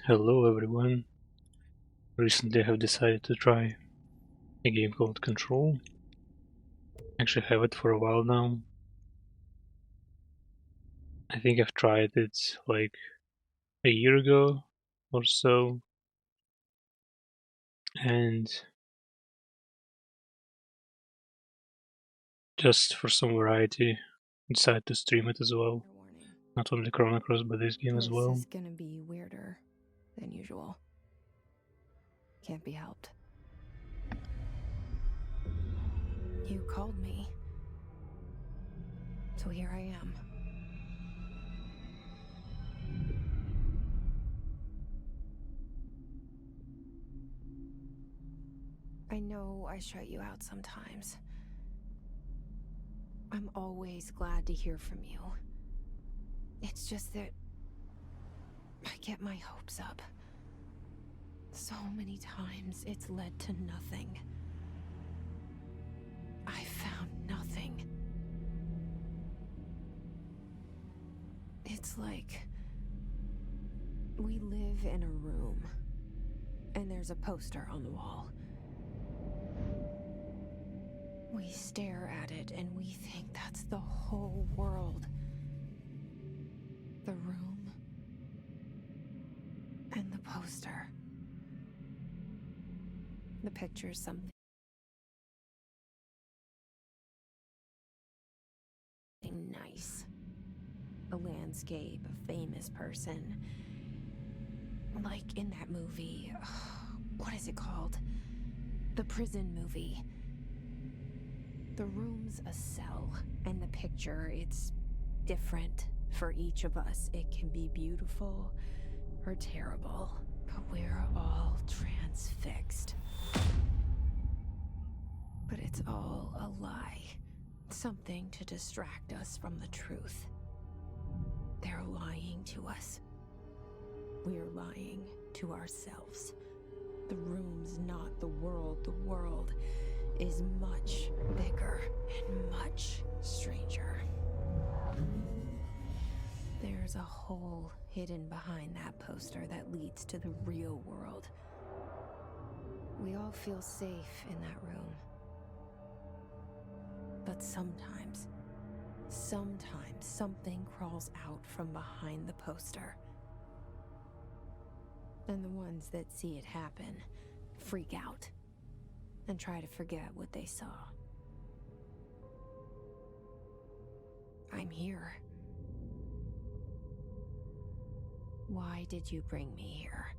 Hello everyone. Recently I have decided to try a game called Control. Actually have it for a while now. I think I've tried it like a year ago or so, and just for some variety decided to stream it as well. Warning. Not only Chrono Cross but this game as This well. is gonna be weirder than usual. Can't be helped. You called me. So here I am. I know I shut you out sometimes. I'm always glad to hear from you. It's just that I get my hopes up. So many times it's led to nothing. I found nothing. It's like we live in a room, and there's a poster on the wall. We stare at it and we think that's the whole world. The room and the poster. The picture's something nice. A landscape, a famous person. Like in that movie. What is it called? The prison movie. The room's a cell, and the picture, it's different for each of us. It can be beautiful or terrible, but we're all transfixed. But it's all a lie. Something to distract us from the truth. They're lying to us. We're lying to ourselves. The room's not the world. The world is much bigger and much stranger. There's a hole hidden behind that poster that leads to the real world. We all feel safe in that room. But sometimes something crawls out from behind the poster. And the ones that see it happen freak out and try to forget what they saw. I'm here. Why did you bring me here?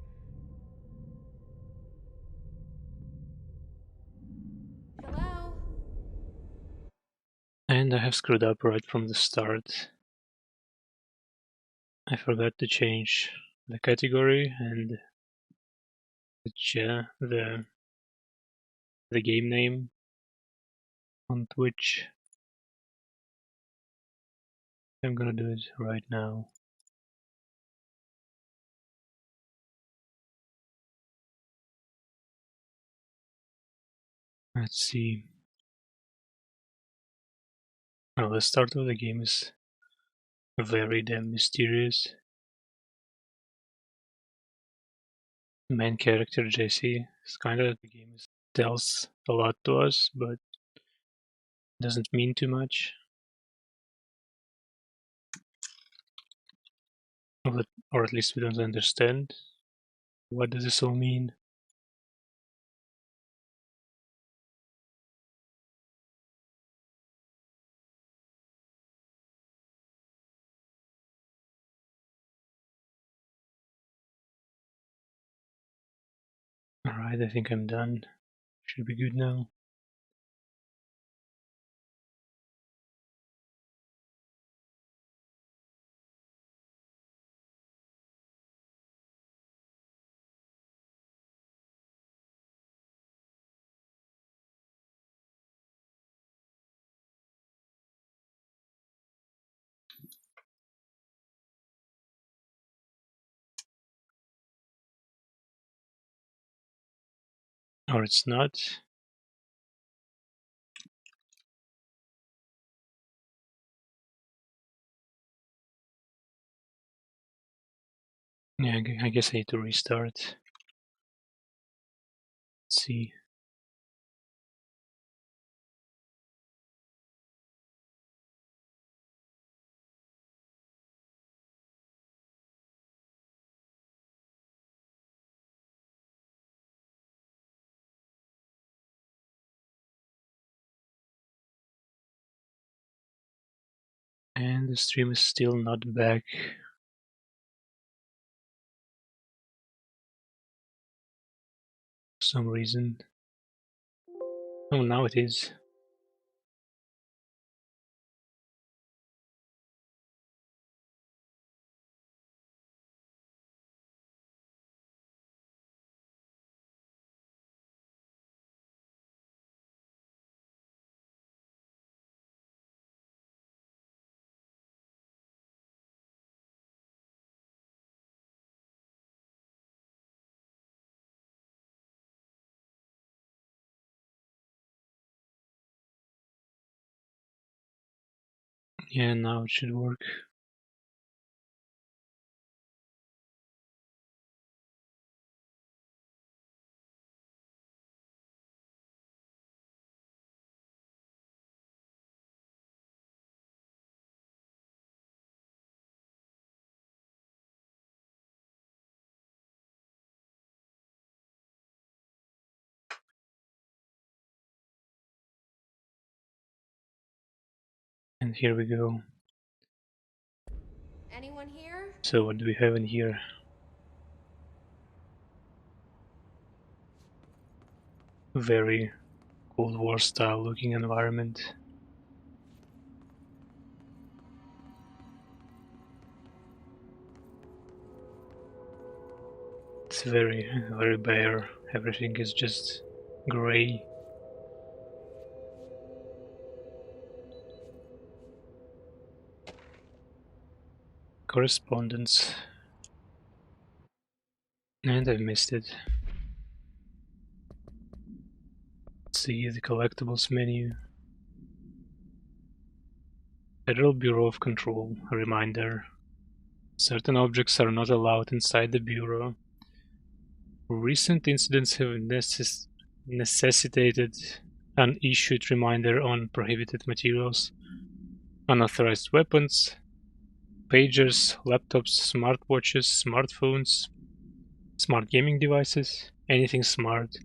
Hello? And I have screwed up right from the start. I forgot to change the category and the game name on Twitch. I'm gonna do it right now. Let's see. Well, the start of the game is very damn mysterious. The main character, Jesse, is kind of the game tells a lot to us, but doesn't mean too much. Or at least we don't understand. What does this all mean? Alright, I think I'm done. Should be good now. Or it's not. Yeah, I guess I need to restart. Let's see. And the stream is still not back. For some reason. Oh, now it is. Yeah, now it should work. And here we go. Anyone here? So what do we have in here? Very Cold War style looking environment. It's very bare. Everything is just gray. Correspondence. And I missed it. Let's see the collectibles menu. Federal Bureau of Control. A reminder. Certain objects are not allowed inside the Bureau. Recent incidents have necessitated an issued reminder on prohibited materials, unauthorized weapons, pagers, laptops, smartwatches, smartphones, smart gaming devices, anything smart.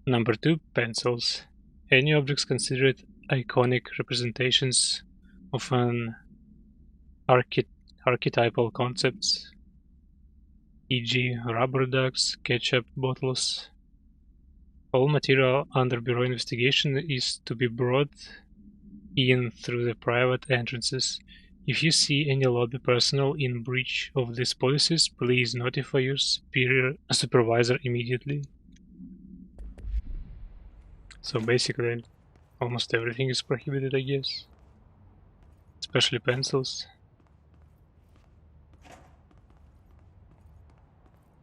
Number 2, pencils. Any objects considered iconic representations of an archetypal concepts, e.g. rubber ducks, ketchup bottles. All material under Bureau investigation is to be brought in through the private entrances. If you see any lobby personnel in breach of these policies, please notify your supervisor immediately. So basically, almost everything is prohibited, I guess. Especially pencils.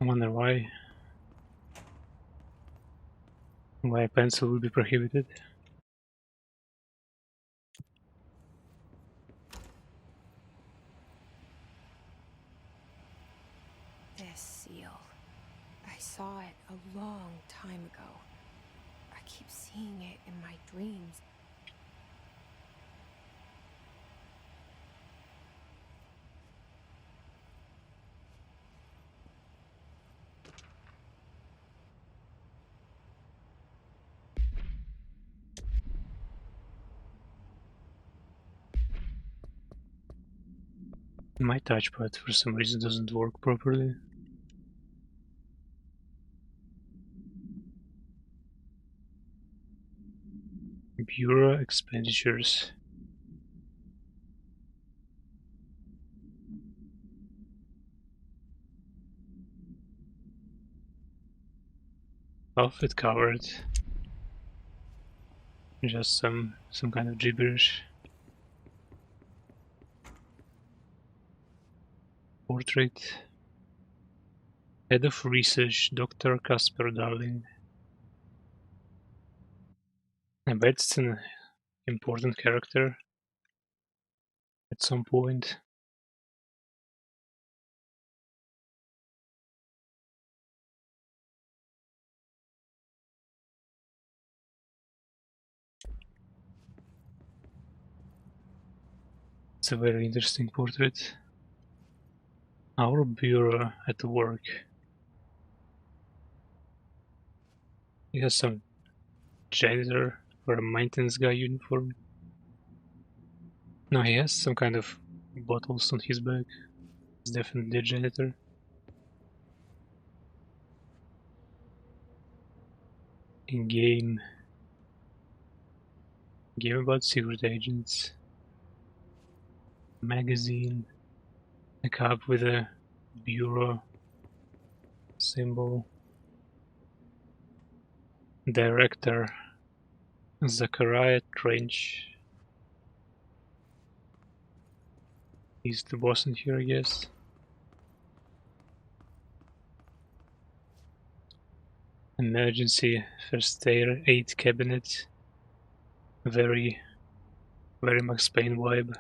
I wonder why a pencil would be prohibited. This seal. I saw it a long time ago. I keep seeing it in my dreams. My touchpad for some reason doesn't work properly. Bureau expenditures. Outfit covered. Just some kind of gibberish. Portrait. Head of Research, Dr. Casper Darling. I bet it's an important character at some point. It's a very interesting portrait. Our bureau at work. He has some janitor or a maintenance guy uniform. No, he has some kind of bottles on his back. It's definitely a janitor. In game about secret agents. Magazine. A cup with a bureau symbol. Director Zachariah Trench. He's the boss in here, I guess. Emergency first aid cabinet. Very Max Payne vibe.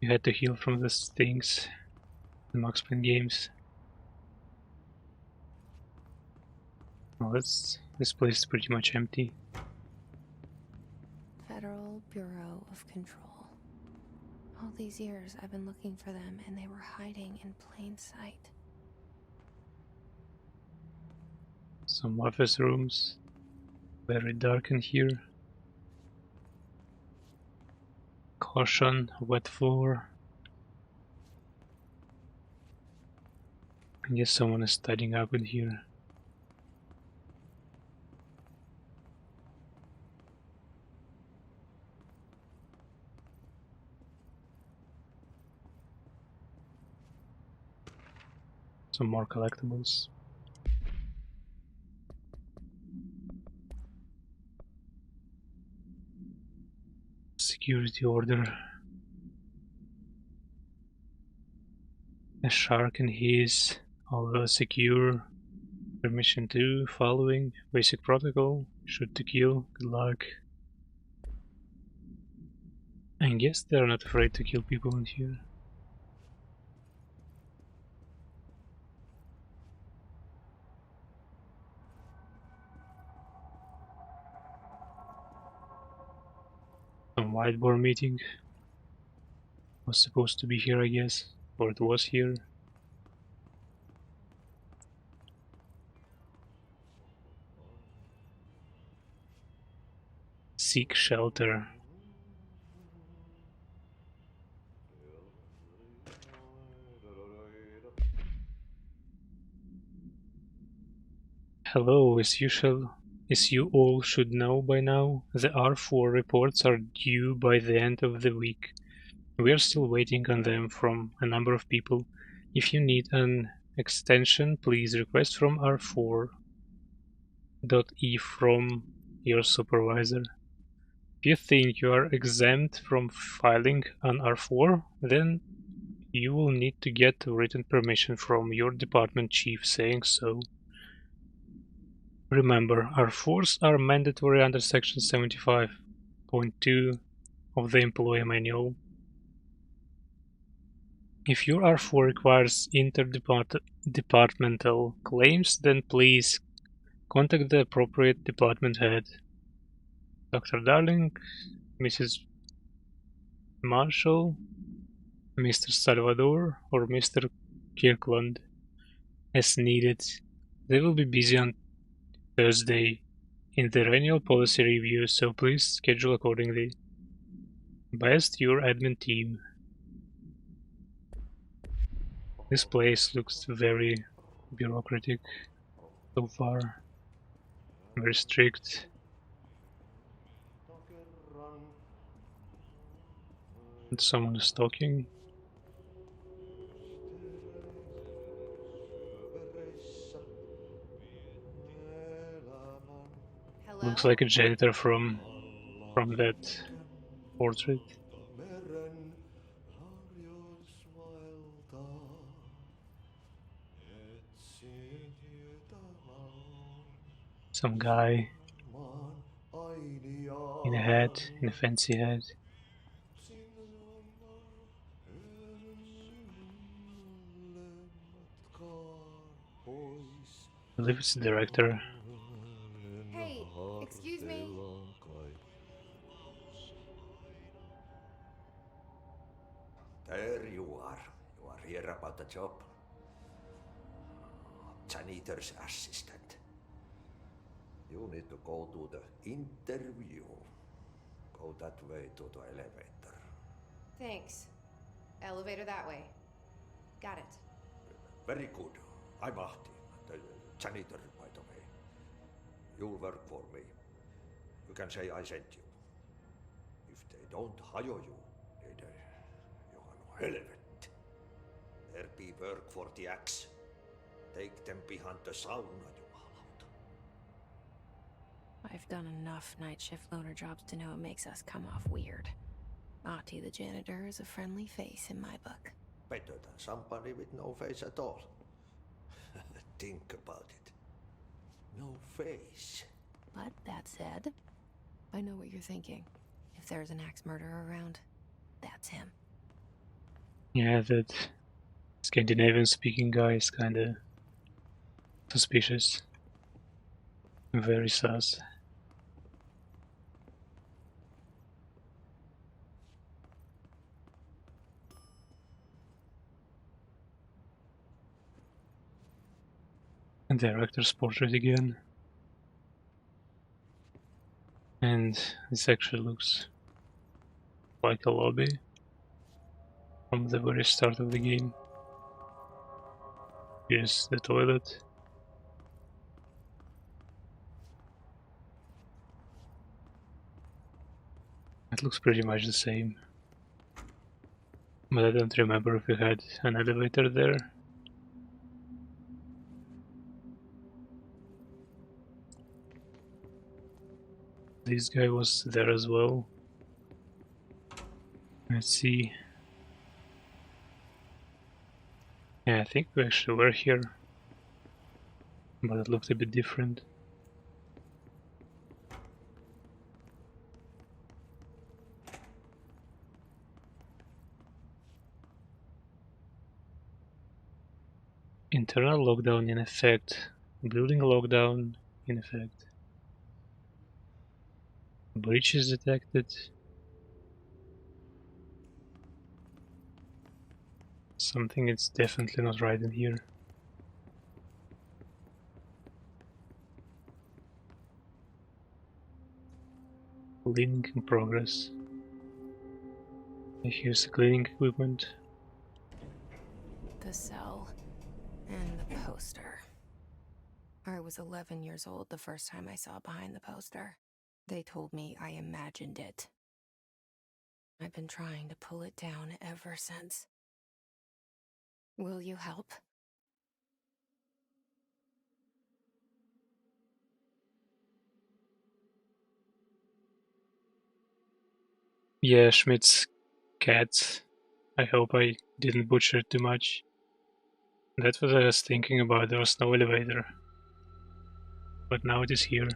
You had to heal from these things. The Max Payne games. Well, this place is pretty much empty. Federal Bureau of Control. All these years I've been looking for them and they were hiding in plain sight. Some office rooms. Very dark in here. Caution, wet floor. I guess someone is tidying up in here. Some more collectibles. Security order. A shark in his, although secure. Permission to, following, basic protocol, shoot to kill, good luck. I guess they're not afraid to kill people in here. Some whiteboard meeting. Was supposed to be here, I guess, or it was here. Seek shelter. Hello, as you all should know by now, the R4 reports are due by the end of the week. We are still waiting on them from a number of people. If you need an extension, please request from R4.E from your supervisor. If you think you are exempt from filing an R4, then you will need to get written permission from your department chief saying so. Remember, R4s are mandatory under section 75.2 of the employee manual. If your R4 requires interdepartmental claims, then please contact the appropriate department head. Dr. Darling, Mrs. Marshall, Mr. Salvador, or Mr. Kirkland, as needed. They will be busy on Thursday in their annual policy review, so please schedule accordingly. Best, your admin team. This place looks very bureaucratic so far. Very strict. And someone is talking. Hello? Looks like a janitor from that portrait. Some guy in a hat, in a fancy hat. I believe it's the director. Hey, excuse me. There you are. You are here about the job. Janitor's assistant. You need to go to the interview. Go that way to the elevator. Thanks. Elevator that way. Got it. Very good. I'm Ahti, the janitor, by the way. You'll work for me. You can say I sent you. If they don't hire you, niin Johan helvet. There be work for the axe. Take them behind the sauna, jumalauta. I've done enough night shift loner jobs to know it makes us come off weird. Ahti the janitor is a friendly face in my book. Better than somebody with no face at all. Think about it. No face. But that said, I know what you're thinking. If there's an axe murderer around, that's him. Yeah, that Scandinavian-speaking guy is kinda suspicious. Very sus. And director's portrait again. And this actually looks like a lobby from the very start of the game. Here's the toilet. It looks pretty much the same. But I don't remember if we had an elevator there. This guy was there as well. Let's see. Yeah, I think we actually were here. But it looked a bit different. Internal lockdown in effect. Building lockdown in effect. Breach is detected. Something is definitely not right in here. Cleaning in progress. Here's the cleaning equipment. The cell. And the poster. I was 11 years old the first time I saw behind the poster. They told me I imagined it. I've been trying to pull it down ever since. Will you help? Yeah, Schmidt's cat. I hope I didn't butcher it too much. That's what I was thinking about. There was no elevator. But now it is here.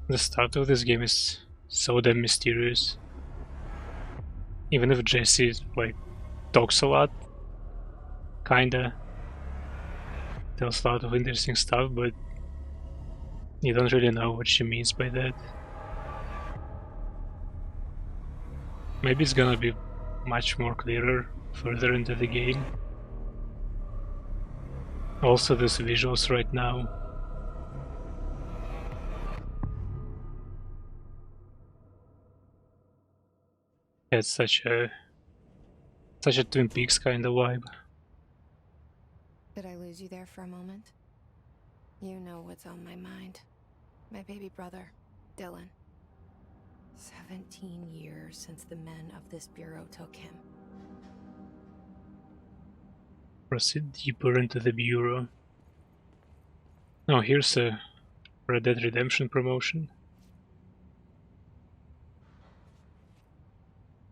The start of this game is so damn mysterious. Even if Jesse like talks a lot, kinda tells a lot of interesting stuff, but you don't really know what she means by that. Maybe it's gonna be much more clearer further into the game. Also, these visuals right now. It's such a Twin Peaks kind of vibe. Did I lose you there for a moment? You know what's on my mind. My baby brother, Dylan. 17 years since the men of this bureau took him. Proceed deeper into the bureau. Oh, here's a Red Dead Redemption promotion.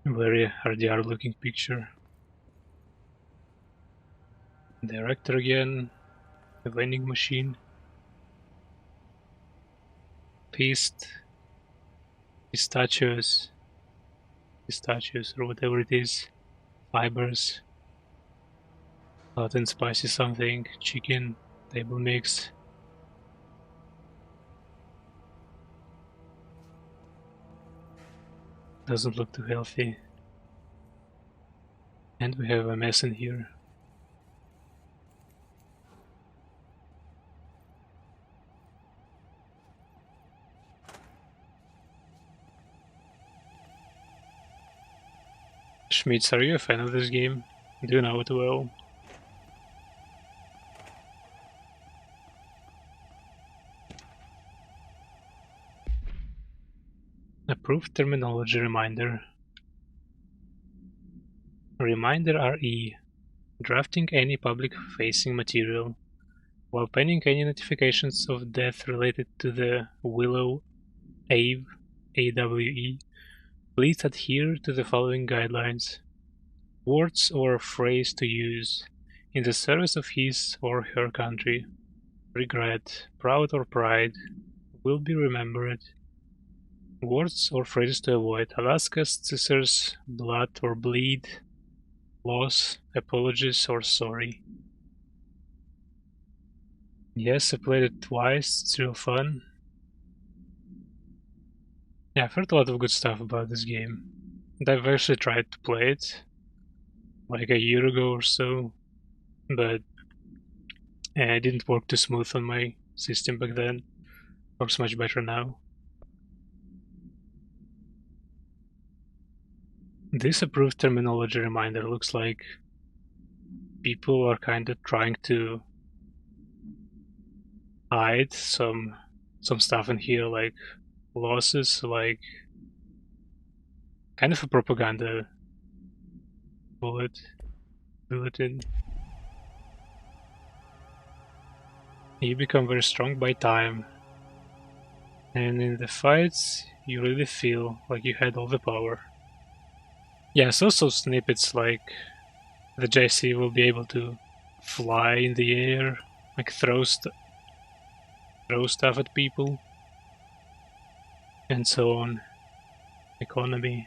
Very RDR looking picture. Director again. The vending machine. Paste. Pistachios, or whatever it is, fibers, hot and spicy something, chicken, table mix. Doesn't look too healthy. And we have a mess in here. Schmitz, are you a fan of this game? Do you know it well? Approved terminology reminder. Reminder RE. Drafting any public-facing material. While pending any notifications of death related to the Willow AVE, AWE, please adhere to the following guidelines. Words or phrase to use in the service of his or her country. Regret, proud or pride, will be remembered. Words or phrases to avoid: Alaska, scissors, blood or bleed, loss, apologies or sorry. Yes, I played it twice, it's real fun. Yeah, I've heard a lot of good stuff about this game. And I've actually tried to play it like a year ago or so, but it didn't work too smooth on my system back then. Works much better now. This approved terminology reminder looks like people are kind of trying to hide some stuff in here, like losses, like kind of a propaganda bulletin. You become very strong by time, and in the fights you really feel like you had all the power. Yeah, so snippets like the Jesse will be able to fly in the air, like throw stuff at people, and so on. Economy.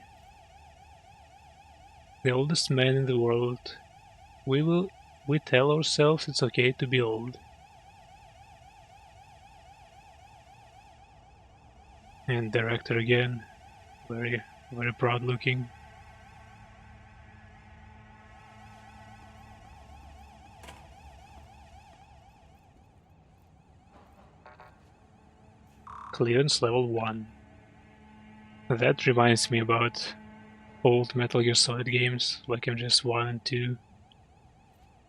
The oldest man in the world. We tell ourselves it's okay to be old. And director again, very, very proud looking. Clearance level 1. That reminds me about old Metal Gear Solid games like MGS1 and 2.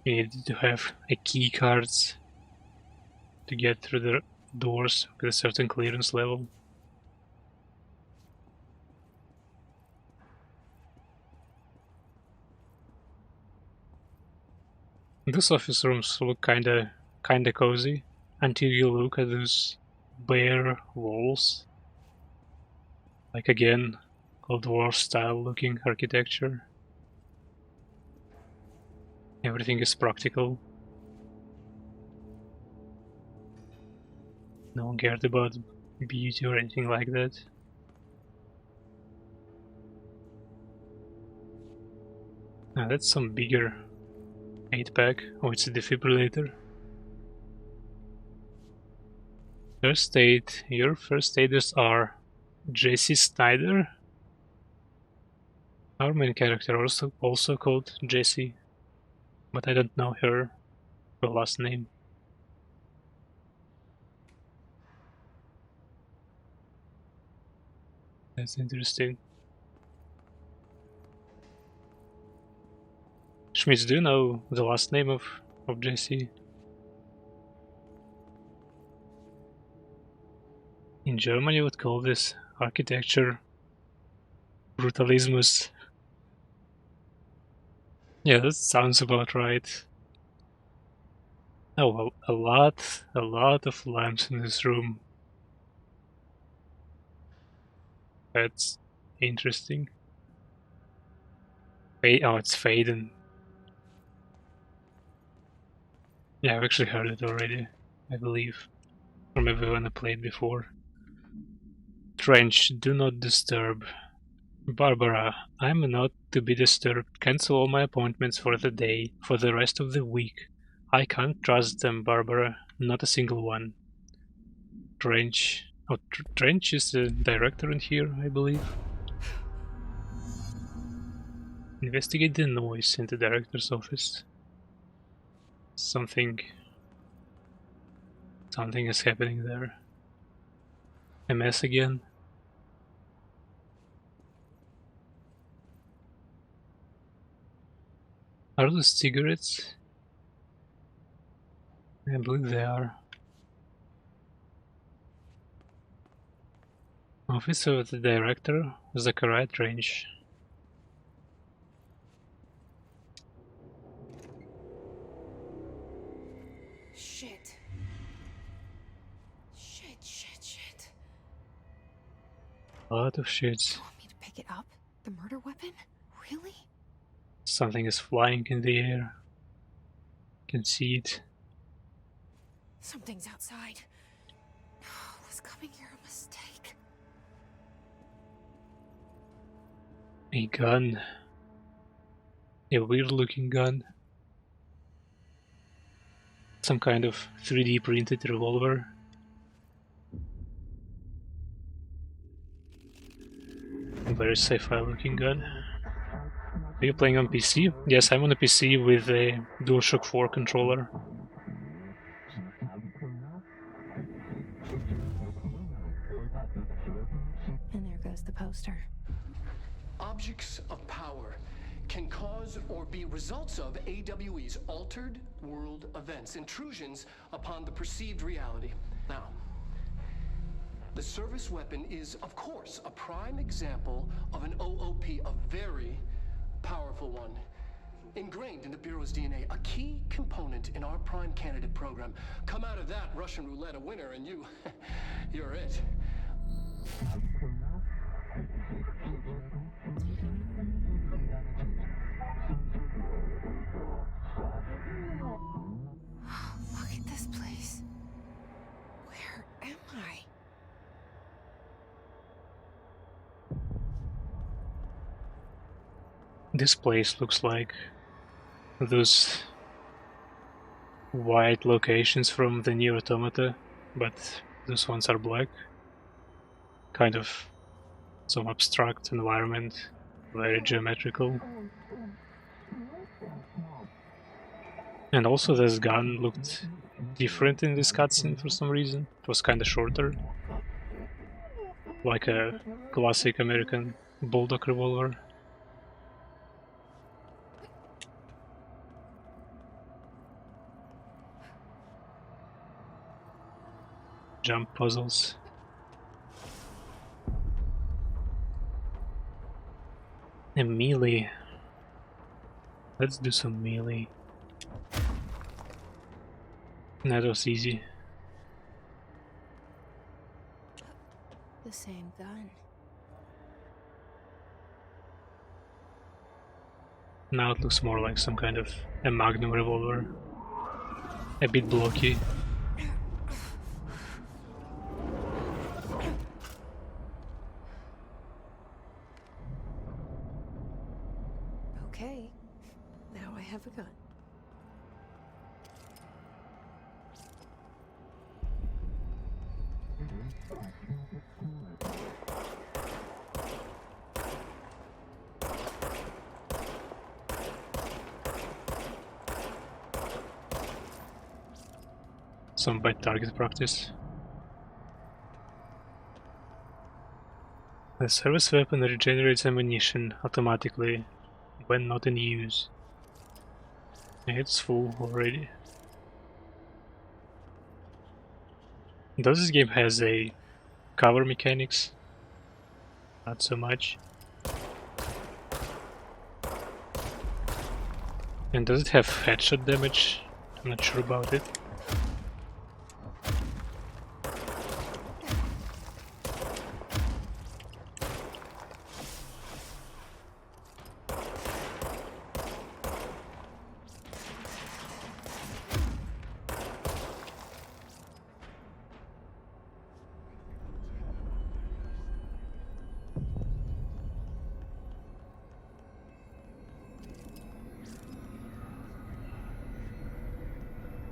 You needed to have a key cards to get through the doors with a certain clearance level. These office rooms look kinda cozy until you look at those bare walls. Like again, Cold War style looking architecture. Everything is practical. No one cared about beauty or anything like that. Now that's some bigger 8-pack. Oh, it's a defibrillator. First aid. Your first aiders are Jesse Snyder. Our main character also called Jesse, but I don't know her last name. That's interesting. Schmitz, do you know the last name of Jesse? In German you would call this architecture brutalismus. Yeah, that sounds about right. Oh, well, a lot of lamps in this room. That's interesting. Oh, it's Faden. Yeah, I've actually heard it already, I believe. Or maybe when I played before. Trench, do not disturb. Barbara, I'm not to be disturbed. Cancel all my appointments for the day, for the rest of the week. I can't trust them, Barbara. Not a single one. Trench. Oh, Trench is the director in here, I believe. Investigate the noise in the director's office. Something is happening there. A mess again. Are those cigarettes? I believe they are. Office of the Director, Zachariah Trench. Shit. Shit. A lot of shit. You want me to pick it up? The murder weapon? Really? Something is flying in the air. Can see it. Something's outside. Was coming here a mistake? A gun. A weird looking gun. Some kind of 3D printed revolver. A very sci-fi looking gun. Are you playing on PC? Yes, I'm on a PC with a DualShock 4 controller. And there goes the poster. Objects of power can cause or be results of AWE's altered world events, intrusions upon the perceived reality. Now, the service weapon is, of course, a prime example of an OOP, a very powerful one. Ingrained in the Bureau's DNA, a key component in our prime candidate program. Come out of that Russian roulette a winner and you're it. Look at this place. Where am I? This place looks like those white locations from the Nier Automata, but those ones are black. Kind of some abstract environment, very geometrical. And also this gun looked different in this cutscene for some reason. It was kinda shorter. Like a classic American bulldog revolver. Jump puzzles. And melee. Let's do some melee. That was easy. The same gun. Now it looks more like some kind of a Magnum revolver. A bit blocky. Okay. Now I have a gun. Some bad target practice. The service weapon regenerates ammunition automatically when not in use. It's full already. Does this game has a cover mechanics? Not so much. And does it have headshot damage? I'm not sure about it.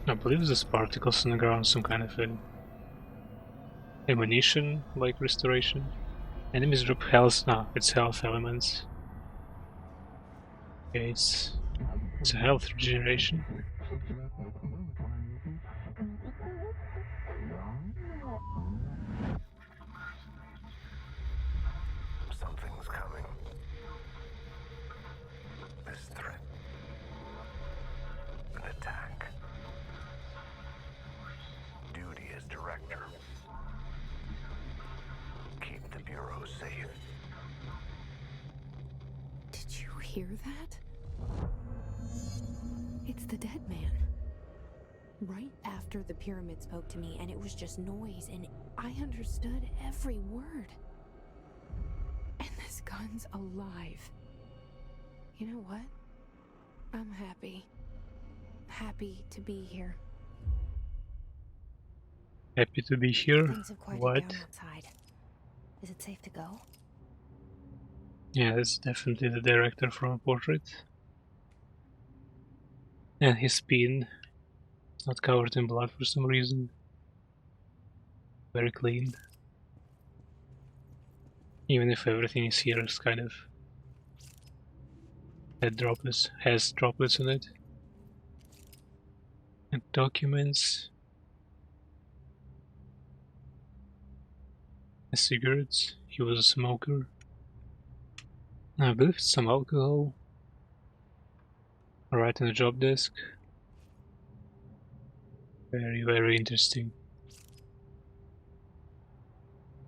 I believe there's particles on the ground, some kind of ammunition like restoration. Enemies drop health. No, it's health elements. Okay, it's a health regeneration. Something's coming. This threat. An attack. Duty as director. Keep the Bureau safe. Did you hear that? It's the dead man. Right after the pyramid spoke to me, and it was just noise, and I understood every word. And this gun's alive. You know what? I'm happy. Happy to be here. Happy to be here. Things have quieted What? down outside. Is it safe to go? Yeah, that's definitely the director from Portrait. And his pin is not covered in blood for some reason. Very clean. Even if everything is here is kind of has droplets on it. And documents. And cigarettes. He was a smoker. I believe it's some alcohol. Right on the job desk. Very, very interesting.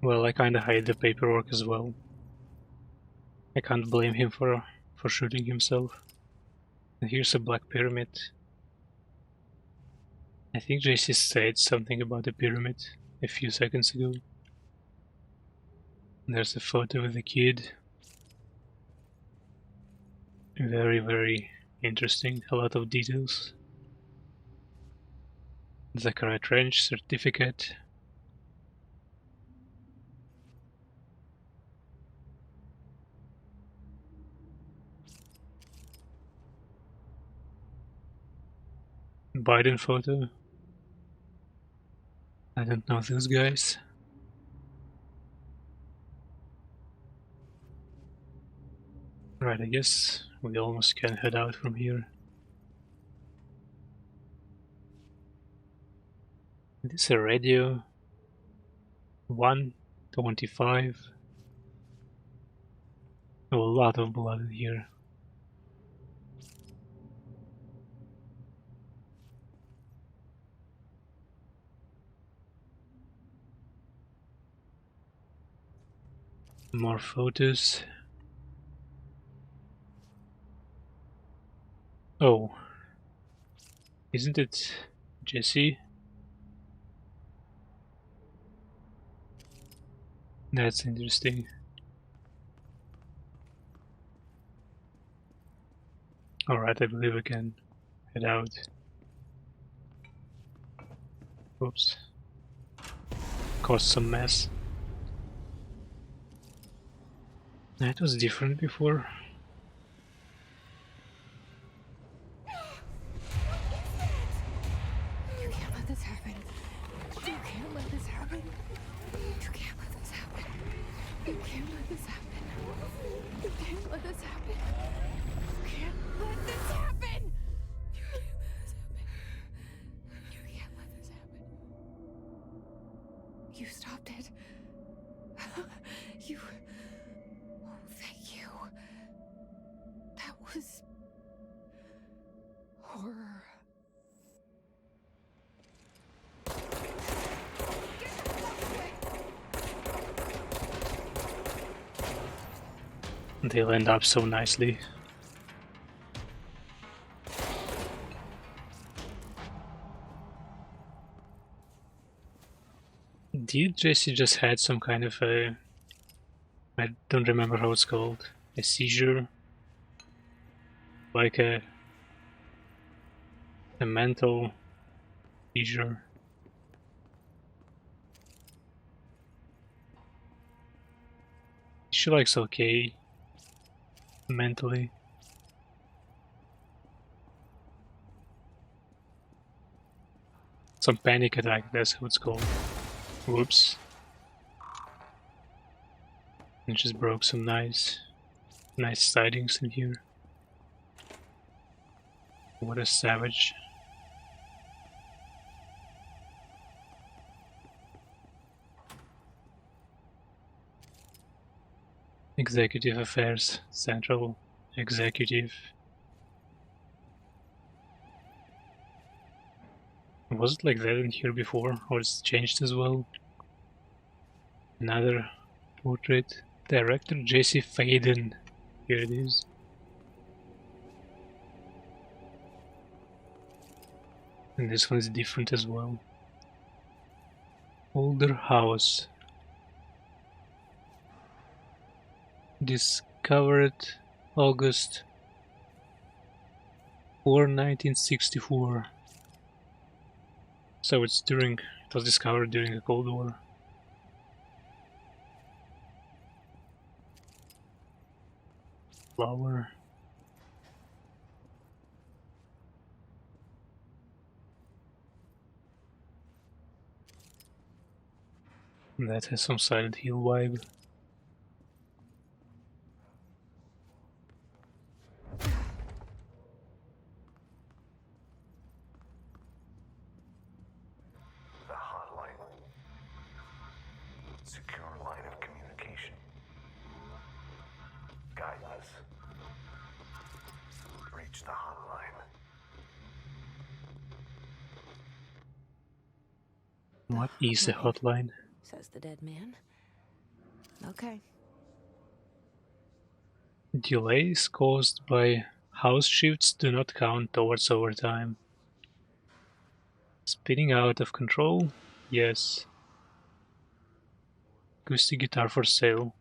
Well, I kinda hide the paperwork as well. I can't blame him for shooting himself. And here's a black pyramid. I think JC said something about the pyramid a few seconds ago. There's a photo with a kid. Very, very interesting. A lot of details. Zachariah Trench certificate. Biden photo. I don't know those guys. Right, I guess we almost can head out from here. This is a radio. 125. A lot of blood in here. More photos. Oh, isn't it Jesse? That's interesting. Alright, I believe I can head out. Oops. Caused some mess. That was different before. You can't let this happen. You can't let this happen. You can't let this happen. You can't let this happen. You can't let this happen. You can't let this happen. You can't let this happen. You stopped it. You... Oh, thank you. That was... horror. They'll end up so nicely. Did Jesse just had some kind of a... I don't remember how it's called. A seizure? Like a mental seizure. She likes okay mentally. Some panic attack, that's what it's called. Whoops. And just broke some nice sidings in here. What a savage. Executive Affairs, Central Executive. Was it like that in here before, or it's changed as well? Another portrait. Director Jesse Faden. Here it is. And this one is different as well. Older house. Discovered August 4, 1964. So it was discovered during the Cold War. Flower. That has some Silent Hill vibe. The hotline. Secure line of communication. Guidance. Reach the hotline. What is a hotline? Says the dead man. Okay. Delays caused by house shifts do not count towards overtime. Spinning out of control? Yes. Acoustic guitar for sale.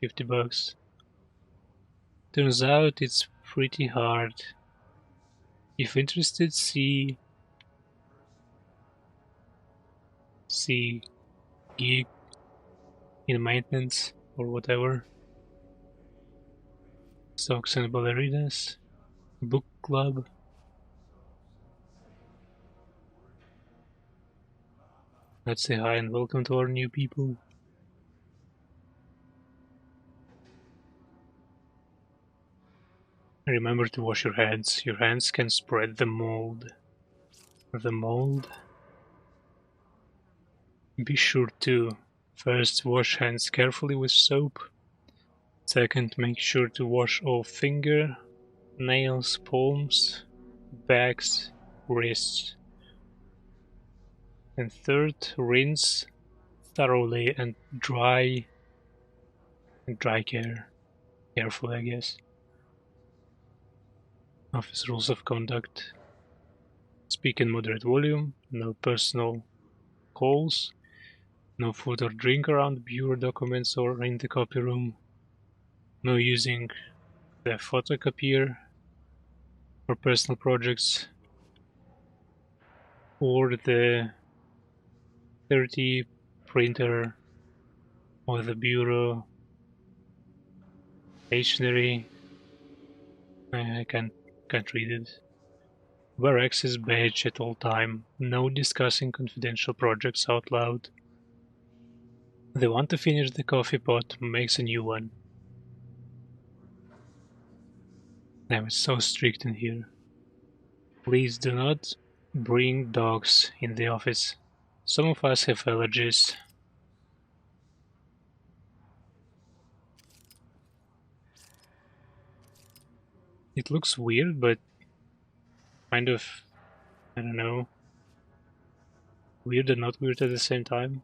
$50. Turns out it's pretty hard. If interested, see gig in maintenance or whatever. Socks and ballerinas. Book club. Let's say hi and welcome to our new people. Remember to wash your hands. Your hands can spread the mold. Be sure to first wash hands carefully with soap. Second, make sure to wash all finger, nails, palms, backs, wrists. And third, rinse thoroughly and dry carefully, I guess. Office rules of conduct. Speak in moderate volume, no personal calls, no food or drink around bureau documents or in the copy room, no using the photocopier for personal projects or the 30 printer or the bureau stationery. I can't read it. Wear access badge at all time. No discussing confidential projects out loud. The one to finish the coffee pot makes a new one. Damn, it's so strict in here. Please do not bring dogs in the office. Some of us have allergies. It looks weird, but kind of, I don't know, weird and not weird at the same time.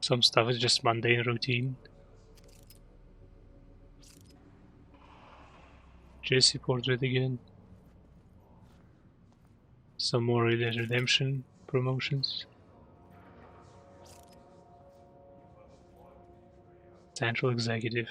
Some stuff is just mundane routine. Jesse portrait again. Some more Red Dead Redemption promotions. Central Executive.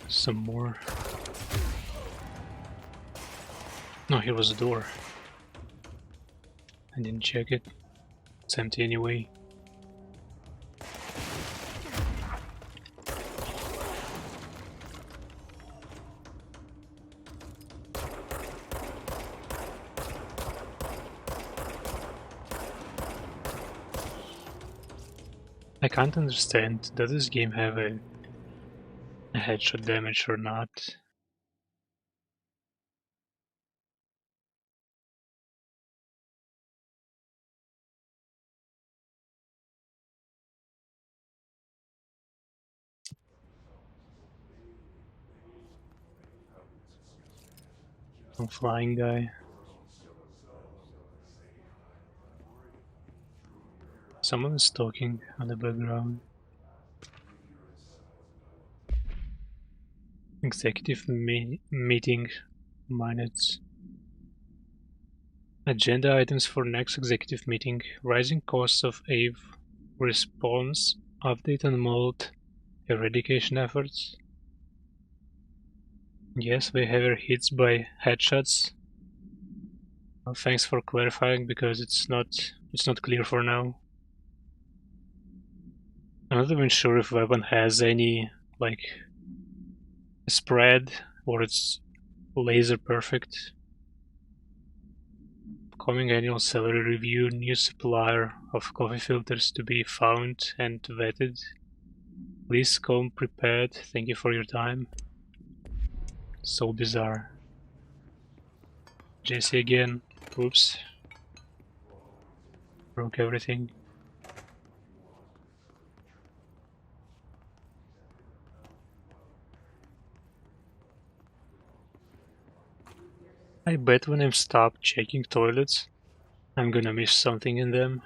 Some more. No, here was a door. I didn't check it. It's empty anyway. I can't understand, does this game have a headshot damage or not? Some flying guy. Someone is talking on the background. Executive meeting minutes. Agenda items for next executive meeting. Rising costs of AVE response. Update on mold eradication efforts. Yes, we have our hits by headshots. Well, thanks for clarifying, because it's not clear for now. I'm not even sure if weapon has any like spread or it's laser perfect. Coming annual salary review, new supplier of coffee filters to be found and vetted. Please come prepared. Thank you for your time. So bizarre. Jesse again. Oops. Broke everything. I bet when I stop checking toilets, I'm gonna miss something in them.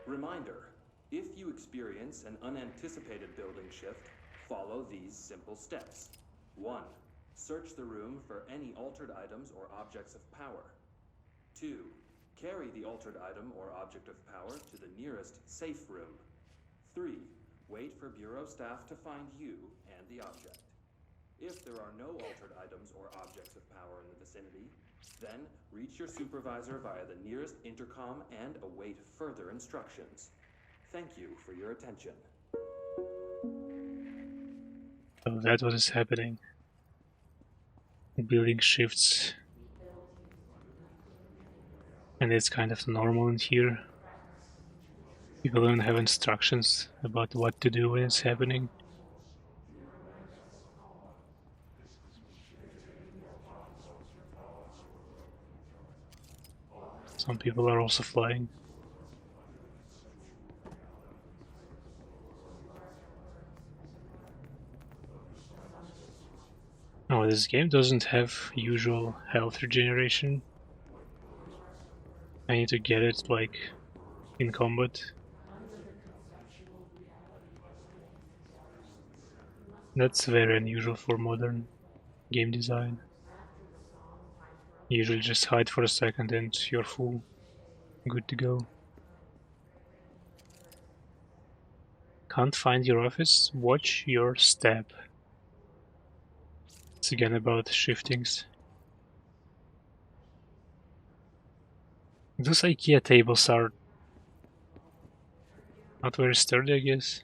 Reminder, if you experience an unanticipated building shift, follow these simple steps. 1. Search the room for any altered items or objects of power. 2. Carry the altered item or object of power to the nearest safe room. 3. Wait for Bureau staff to find you and the object. If there are no altered items or objects of power in the vicinity, then reach your supervisor via the nearest intercom and await further instructions. Thank you for your attention. So that's what is happening. Building shifts. And it's kind of normal in here. People don't have instructions about what to do when it's happening. Some people are also flying. Oh, this game doesn't have usual health regeneration. I need to get it, like, in combat. That's very unusual for modern game design. Usually just hide for a second and you're full. Good to go. Can't find your office? Watch your step. It's again about shiftings. Those IKEA tables are not very sturdy, I guess.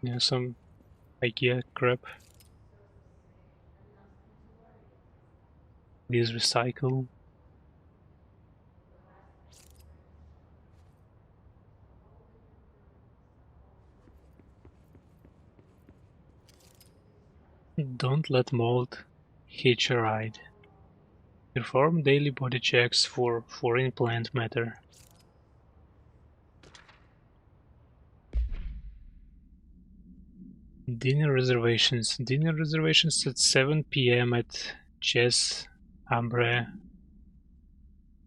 Yeah, some IKEA crap. Please recycle. Don't let mold hitch a ride. Perform daily body checks for foreign plant matter. Dinner reservations. Dinner reservations at 7 p.m. at Chess Ambre.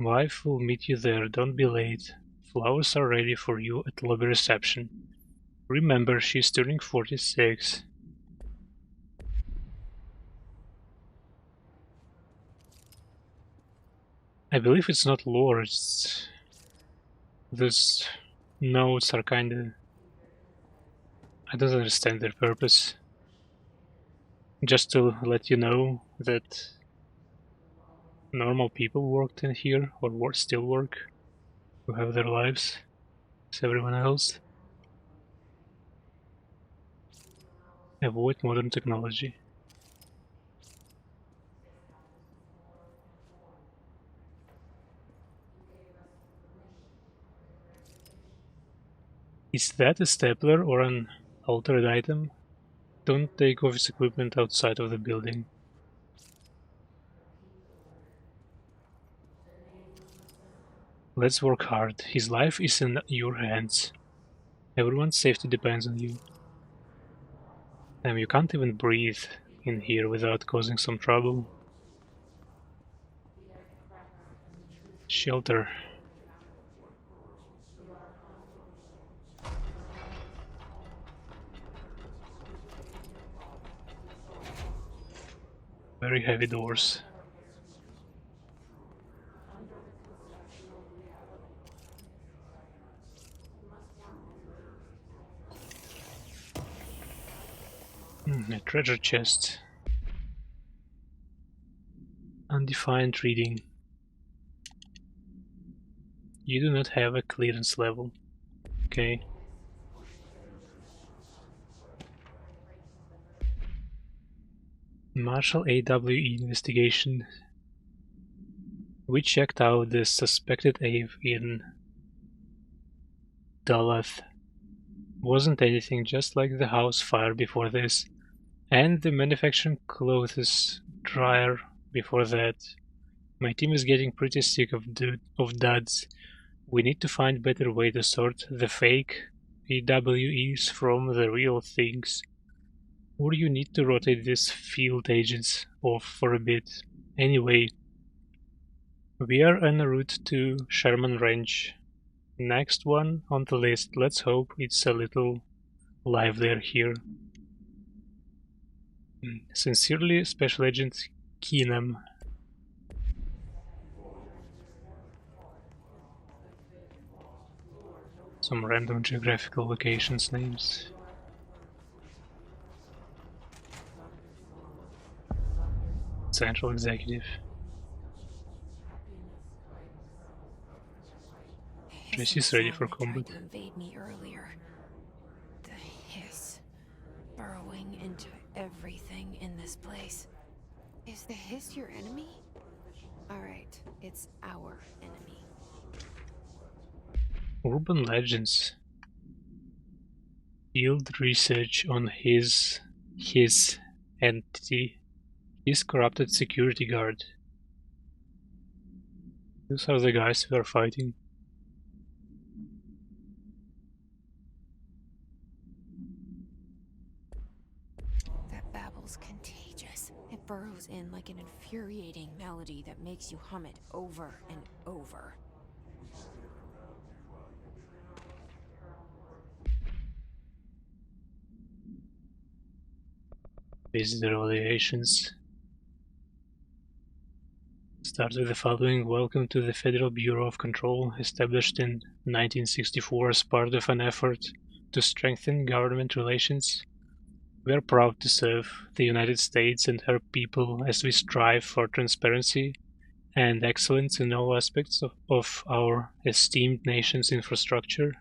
Wife will meet you there, don't be late. Flowers are ready for you at lobby reception. Remember, she's turning 46. I believe it's not lore, it's... Those notes are kinda... I don't understand their purpose. Just to let you know that normal people worked in here, or still work, who have their lives as everyone else. Avoid modern technology. Is that a stapler or an altered item? Don't take office equipment outside of the building. Let's work hard. His life is in your hands. Everyone's safety depends on you. You can't even breathe in here without causing some trouble. Shelter. Very heavy doors. A treasure chest. Undefined reading. You do not have a clearance level. Okay. Marshall AWE investigation. We checked out the suspected Ave in Duluth. Wasn't anything, just like the house fire before this, and the manufacturing clothes dryer before that. My team is getting pretty sick of duds. We need to find better way to sort the fake AWEs from the real things. Or you need to rotate these field agents off for a bit. Anyway, we are en route to Sherman Ranch. Next one on the list. Let's hope it's a little livelier here. Sincerely, Special Agent Keenum. Some random geographical locations names. Central Executive. Jesse's ready for combat. Tried to invade me earlier. The hiss burrowing into everything in this place. Is the hiss your enemy? All right, it's our enemy. Urban legends. Field research on his entity. His corrupted security guard. Those are the guys we are fighting. That babble's contagious. It burrows in like an infuriating melody that makes you hum it over and over. Visitor evaluations. Start with the following. Welcome to the Federal Bureau of Control, established in 1964 as part of an effort to strengthen government relations. We are proud to serve the United States and her people as we strive for transparency and excellence in all aspects of our esteemed nation's infrastructure.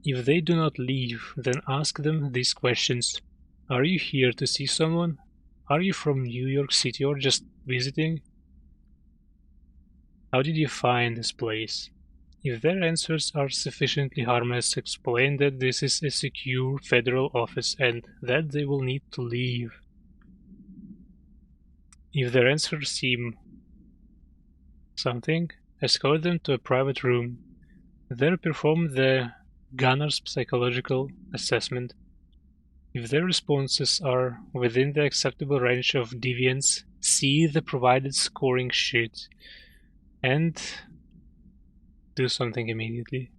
If they do not leave, then ask them these questions. Are you here to see someone? Are you from New York City or just visiting? How did you find this place? If their answers are sufficiently harmless, explain that this is a secure federal office and that they will need to leave. If their answers seem something, escort them to a private room. There perform the gunner's psychological assessment. If their responses are within the acceptable range of deviance, see the provided scoring sheet and do something immediately.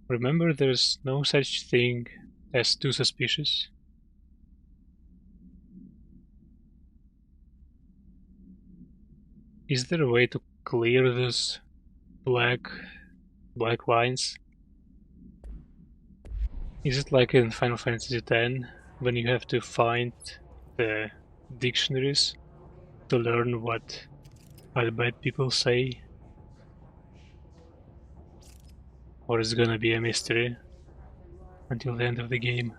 Remember, there's no such thing as too suspicious. Is there a way to clear those black lines? Is it like in Final Fantasy X, when you have to find the dictionaries to learn what other bad people say? Or is it gonna be a mystery until the end of the game?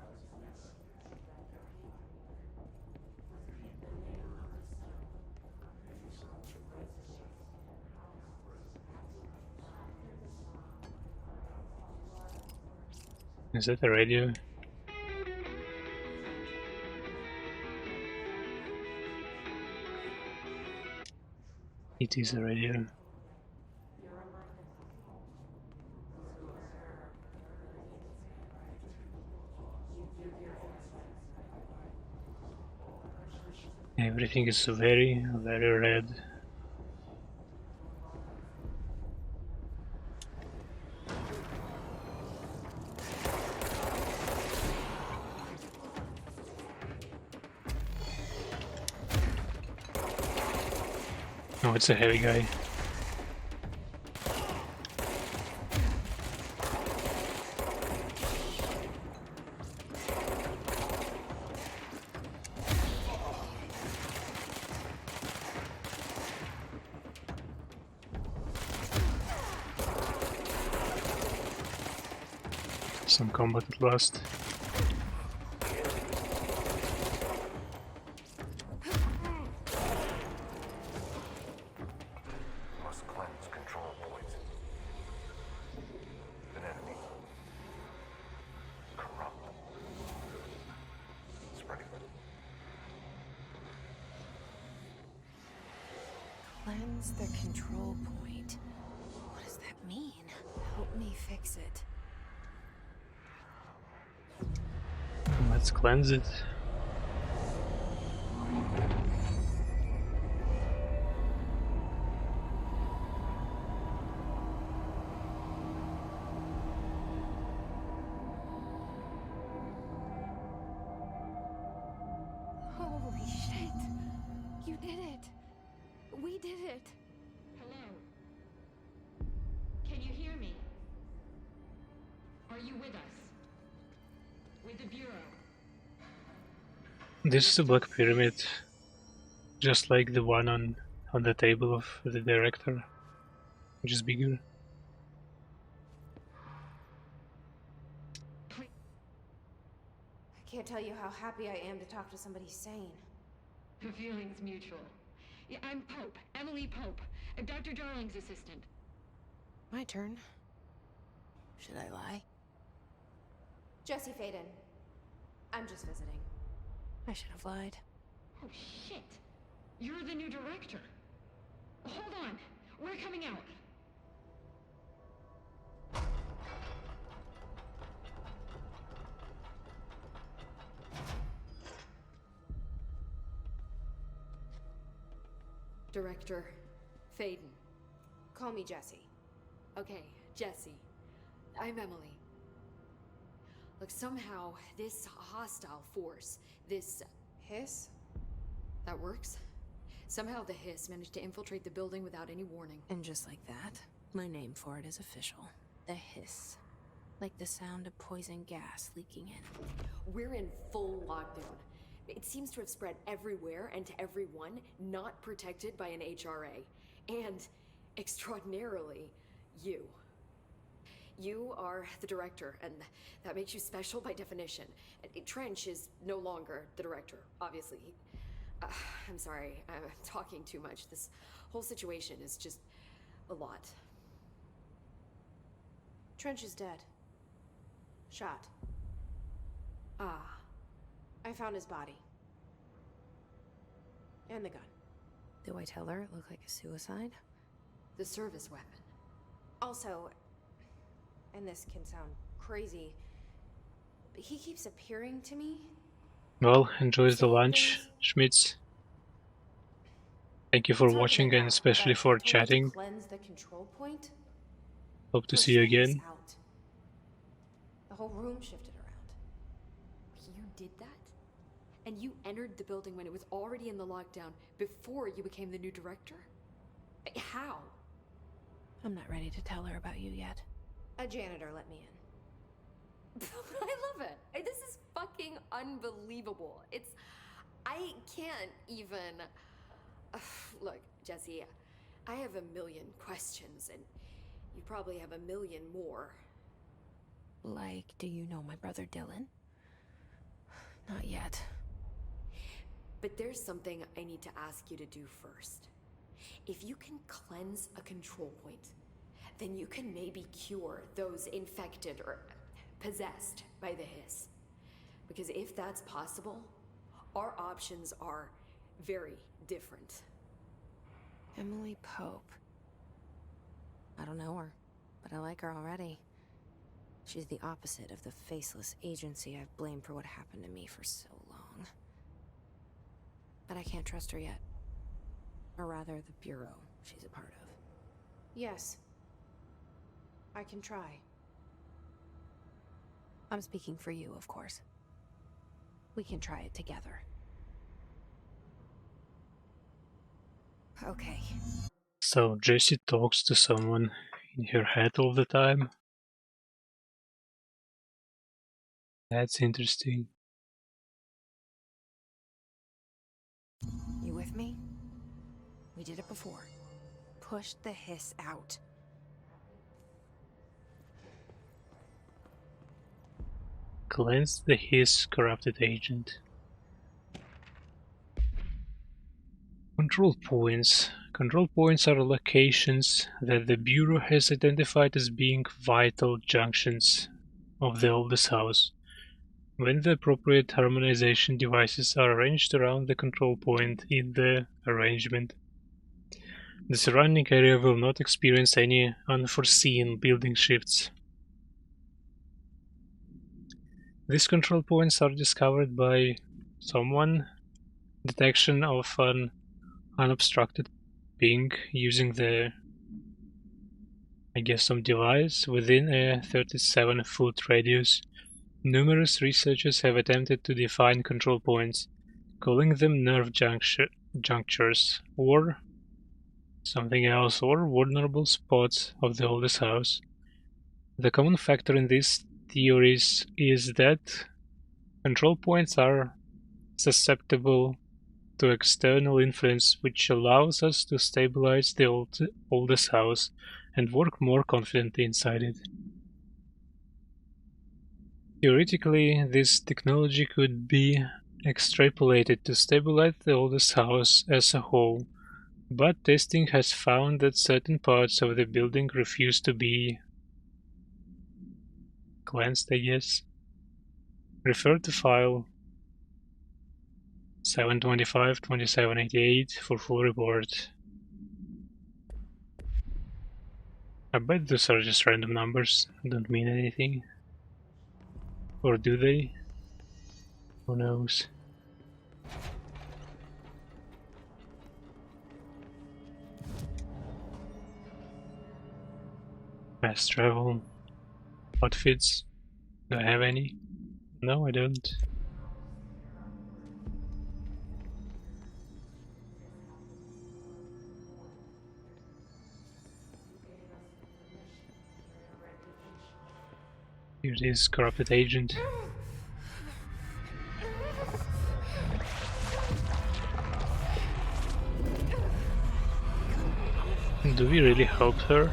Is that a radio? It is a radio. Everything is very, very red. Oh, it's a heavy guy. Some combat at last. Must cleanse control points. An enemy. Corrupt. Spreading. Cleanse the control point. What does that mean? Help me fix it. Let's cleanse it. Holy shit! You did it! We did it! Hello? Can you hear me? Are you with us? With the Bureau? This is the Black Pyramid, just like the one on the table of the director, just bigger. I can't tell you how happy I am to talk to somebody sane. The feeling's mutual. Yeah, I'm Pope, Emily Pope. I'm Dr. Darling's assistant. My turn. Should I lie? Jesse Faden. I'm just visiting. I should have lied. Oh, shit. You're the new director. Hold on. We're coming out. Director Faden. Call me Jesse. Okay, Jesse. I'm Emily. Look, somehow this hostile force, this Hiss? that works. Somehow the Hiss managed to infiltrate the building without any warning. And just like that, my name for it is official. The Hiss. Like the sound of poison gas leaking in. We're in full lockdown. It seems to have spread everywhere and to everyone not protected by an HRA. And, extraordinarily, you. You are the director, and that makes you special by definition. Trench is no longer the director, obviously. I'm sorry, I'm talking too much. This whole situation is just a lot. Trench is dead. Shot. Ah, I found his body. And the gun. Do I tell her it looked like a suicide? the service weapon. Also, and this can sound crazy, but he keeps appearing to me. Well, enjoy the lunch, Schmitz. Thank you for watching and especially for chatting. Cleanse the control point. Hope to see you again. Out. The whole room shifted around. You did that? And you entered the building when it was already in the lockdown before you became the new director? How? I'm not ready to tell her about you yet. A janitor let me in. I love it. This is fucking unbelievable. I can't even... Look, Jesse, I have a million questions, and you probably have a million more. Like, do you know my brother Dylan? Not yet. But there's something I need to ask you to do first. If you can cleanse a control point, then you can maybe cure those infected or possessed by the hiss. Because if that's possible, our options are very different. Emily Pope. I don't know her, but I like her already. She's the opposite of the faceless agency I've blamed for what happened to me for so long. But I can't trust her yet. Or rather, the Bureau she's a part of. Yes. I can try. I'm speaking for you, of course. We can try it together. Okay. So Jessie talks to someone in her head all the time. That's interesting. You with me? We did it before. Push the hiss out. Cleanse the hiss corrupted agent. Control points. Control points are locations that the Bureau has identified as being vital junctions of the oldest house. When the appropriate harmonization devices are arranged around the control point in the arrangement, the surrounding area will not experience any unforeseen building shifts. These control points are discovered by someone, detection of an unobstructed ping using some device within a 37-foot radius. Numerous researchers have attempted to define control points, calling them nerve junctures, or something else, or vulnerable spots of the oldest house. The common factor in these theories is that control points are susceptible to external influence, which allows us to stabilize the oldest house and work more confidently inside it. Theoretically, this technology could be extrapolated to stabilize the oldest house as a whole, but testing has found that certain parts of the building refuse to be cleansed, I guess. Refer to file 725-2788 for full report. I bet those are just random numbers, don't mean anything. Or do they? Who knows? Fast travel. Outfits. Do I have any? No, I don't. Here it is, corrupted agent. Do we really help her?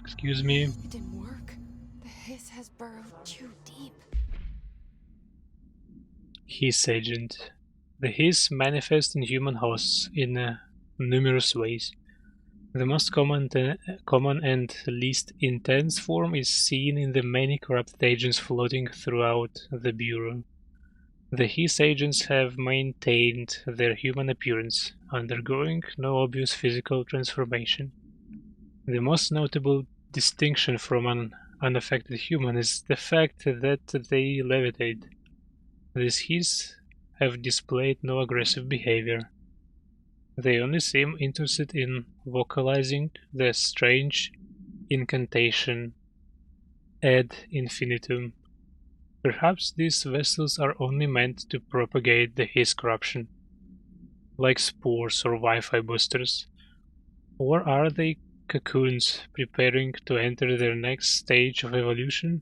Excuse me. It didn't work. The hiss has burrowed too deep. Hiss agent. The hiss manifests in human hosts in numerous ways. The most common and least intense form is seen in the many corrupted agents floating throughout the Bureau. The hiss agents have maintained their human appearance, undergoing no obvious physical transformation. The most notable distinction from an unaffected human is the fact that they levitate. These hiss have displayed no aggressive behavior. They only seem interested in vocalizing the strange incantation ad infinitum. Perhaps these vessels are only meant to propagate the hiss corruption, like spores or Wi-Fi boosters. Or are they cocoons preparing to enter their next stage of evolution?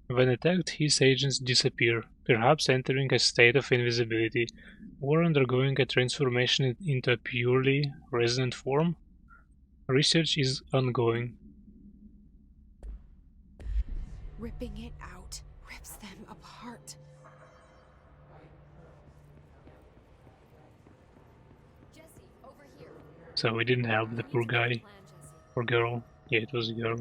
When attacked, hiss agents disappear, perhaps entering a state of invisibility, or undergoing a transformation into a purely resonant form. Research is ongoing. Ripping it out rips them apart. So we didn't help the poor guy. Or girl. Yeah, it was a girl.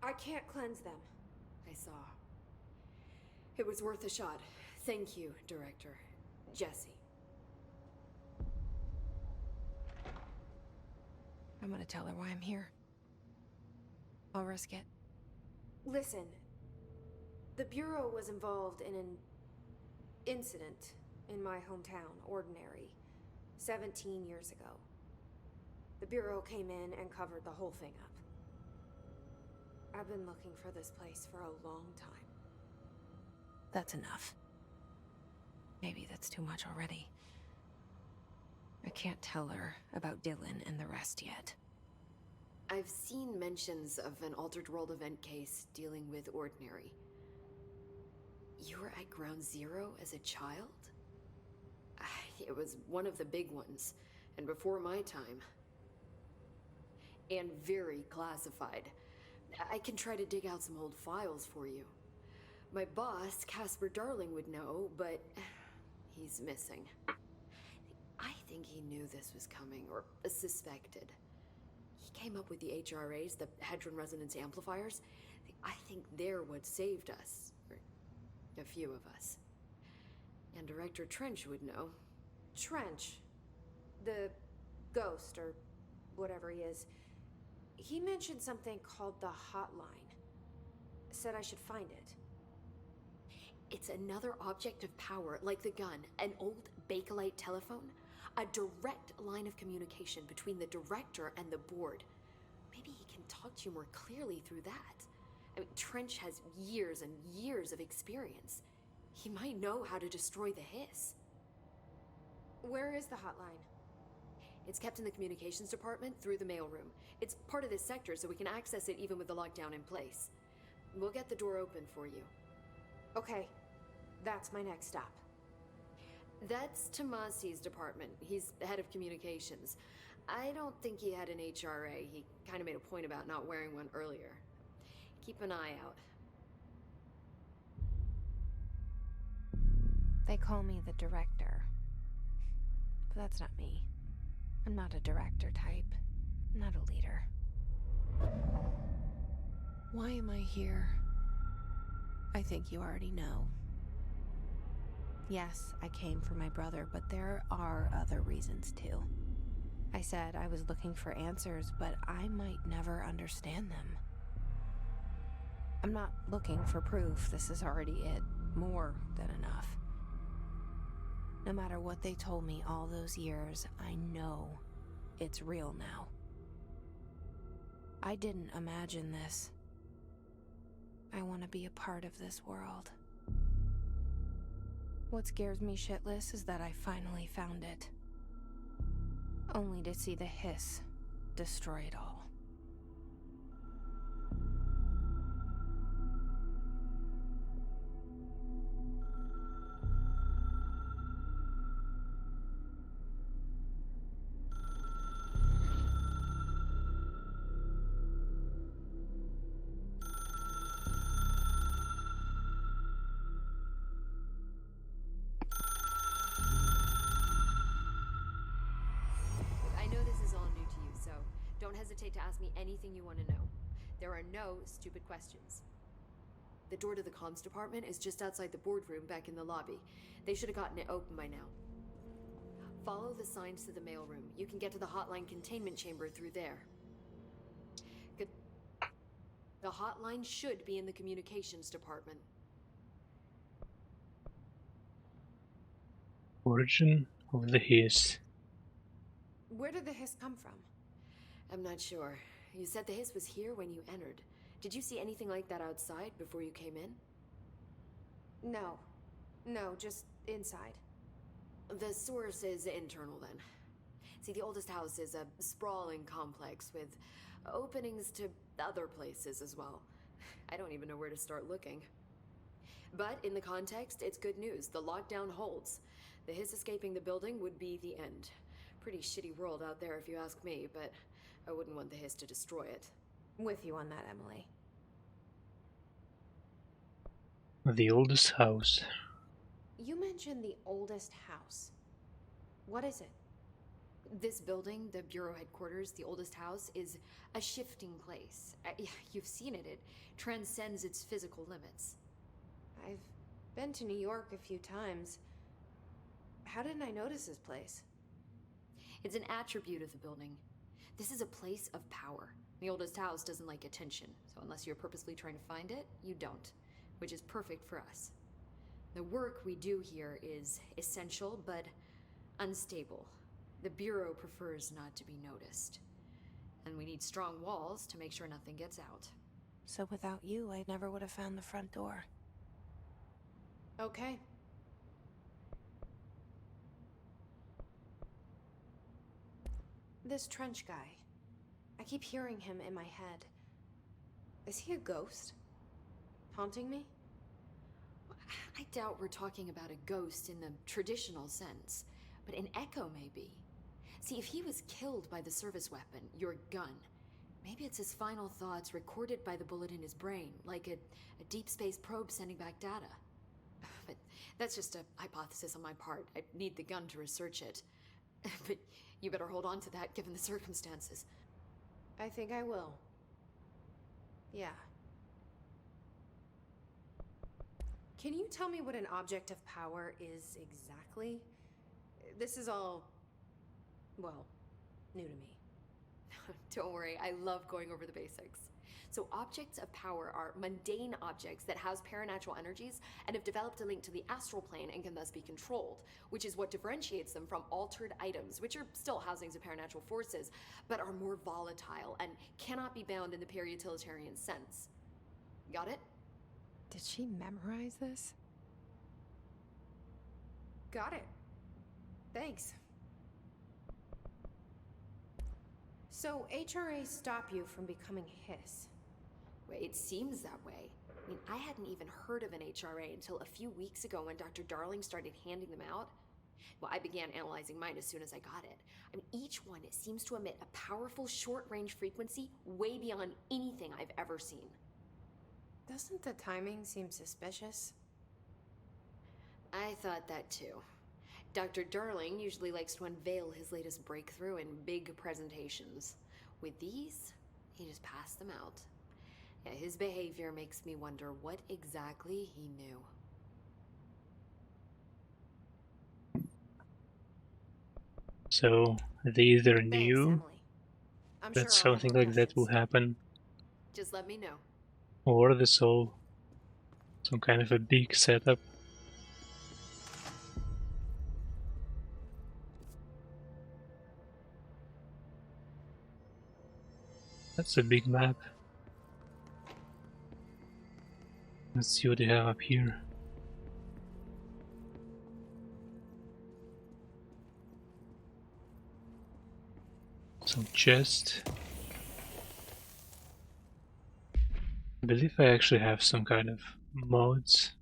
I can't cleanse them. I saw. It was worth a shot. Thank you, Director. Jesse. I'm gonna tell her why I'm here. I'll risk it. Listen, the Bureau was involved in an incident in my hometown, Ordinary, 17 years ago. The Bureau came in and covered the whole thing up. I've been looking for this place for a long time. That's enough. Maybe that's too much already. I can't tell her about Dylan and the rest yet. I've seen mentions of an Altered World event case dealing with Ordinary. You were at Ground Zero as a child? It was one of the big ones, and before my time. And very classified. I can try to dig out some old files for you. My boss, Casper Darling, would know, but he's missing. I think he knew this was coming, or suspected. He came up with the HRAs, the Hadron Resonance Amplifiers. I think they're what saved us. Or a few of us. And Director Trench would know. Trench? The ghost, or whatever he is. He mentioned something called the Hotline. Said I should find it. It's another object of power, like the gun, an old Bakelite telephone. A direct line of communication between the director and the board. Maybe he can talk to you more clearly through that. I mean, Trench has years and years of experience. He might know how to destroy the Hiss. Where is the hotline? It's kept in the communications department through the mailroom. It's part of this sector, so we can access it even with the lockdown in place. We'll get the door open for you. Okay, that's my next stop. That's Tomasi's department. He's the head of communications. I don't think he had an HRA. He kind of made a point about not wearing one earlier. Keep an eye out. They call me the director. But that's not me. I'm not a director type. I'm not a leader. Why am I here? I think you already know. Yes, I came for my brother, but there are other reasons too. I said I was looking for answers, but I might never understand them. I'm not looking for proof. This is already it. More than enough. No matter what they told me all those years, I know it's real now. I didn't imagine this. I want to be a part of this world. What scares me shitless is that I finally found it. Only to see the Hiss destroy it all. Don't hesitate to ask me anything you want to know. There are no stupid questions. The door to the comms department is just outside the boardroom back in the lobby. They should have gotten it open by now. Follow the signs to the mailroom. You can get to the hotline containment chamber through there. Good. The hotline should be in the communications department. Origin of the Hiss. Where did the Hiss come from? I'm not sure. You said the Hiss was here when you entered. Did you see anything like that outside before you came in? No. No, just inside. The source is internal then. See, the oldest house is a sprawling complex with openings to other places as well. I don't even know where to start looking. But in the context, it's good news. The lockdown holds. The Hiss escaping the building would be the end. Pretty shitty world out there if you ask me, but I wouldn't want the Hiss to destroy it. With you on that, Emily. The oldest house. You mentioned the oldest house. What is it? This building, the Bureau headquarters, the oldest house, is a shifting place. You've seen it. It transcends its physical limits. I've been to New York a few times. How didn't I notice this place? It's an attribute of the building. This is a place of power. The oldest house doesn't like attention, so unless you're purposely trying to find it, you don't, which is perfect for us. The work we do here is essential, but unstable. The Bureau prefers not to be noticed. And we need strong walls to make sure nothing gets out. So without you, I never would have found the front door. Okay. This Trench guy. I keep hearing him in my head. Is he a ghost? Haunting me? I doubt we're talking about a ghost in the traditional sense, but an echo maybe. See, if he was killed by the service weapon, your gun, maybe it's his final thoughts recorded by the bullet in his brain, like a deep space probe sending back data. But that's just a hypothesis on my part. I need the gun to research it. But you better hold on to that given the circumstances. I think I will. Yeah. Can you tell me what an object of power is exactly? This is all, well, new to me. Don't worry, I love going over the basics. So objects of power are mundane objects that house paranatural energies and have developed a link to the astral plane and can thus be controlled, which is what differentiates them from altered items, which are still housings of paranatural forces, but are more volatile and cannot be bound in the peri-utilitarian sense. Got it? Did she memorize this? Got it. Thanks. So HRA stop you from becoming Hiss? It seems that way. I mean, I hadn't even heard of an HRA until a few weeks ago when Dr. Darling started handing them out. Well, I began analyzing mine as soon as I got it. I mean, each one seems to emit a powerful short-range frequency way beyond anything I've ever seen. Doesn't the timing seem suspicious? I thought that too. Dr. Darling usually likes to unveil his latest breakthrough in big presentations. With these, he just passed them out. Yeah, his behavior makes me wonder what exactly he knew. So they either Thanks, knew Emily. I'm that sure I'll have something more like that will questions. happen, Just let me know. or this all some kind of a big setup. That's a big map. Let's see what they have up here. Some chest. I believe I actually have some kind of mods.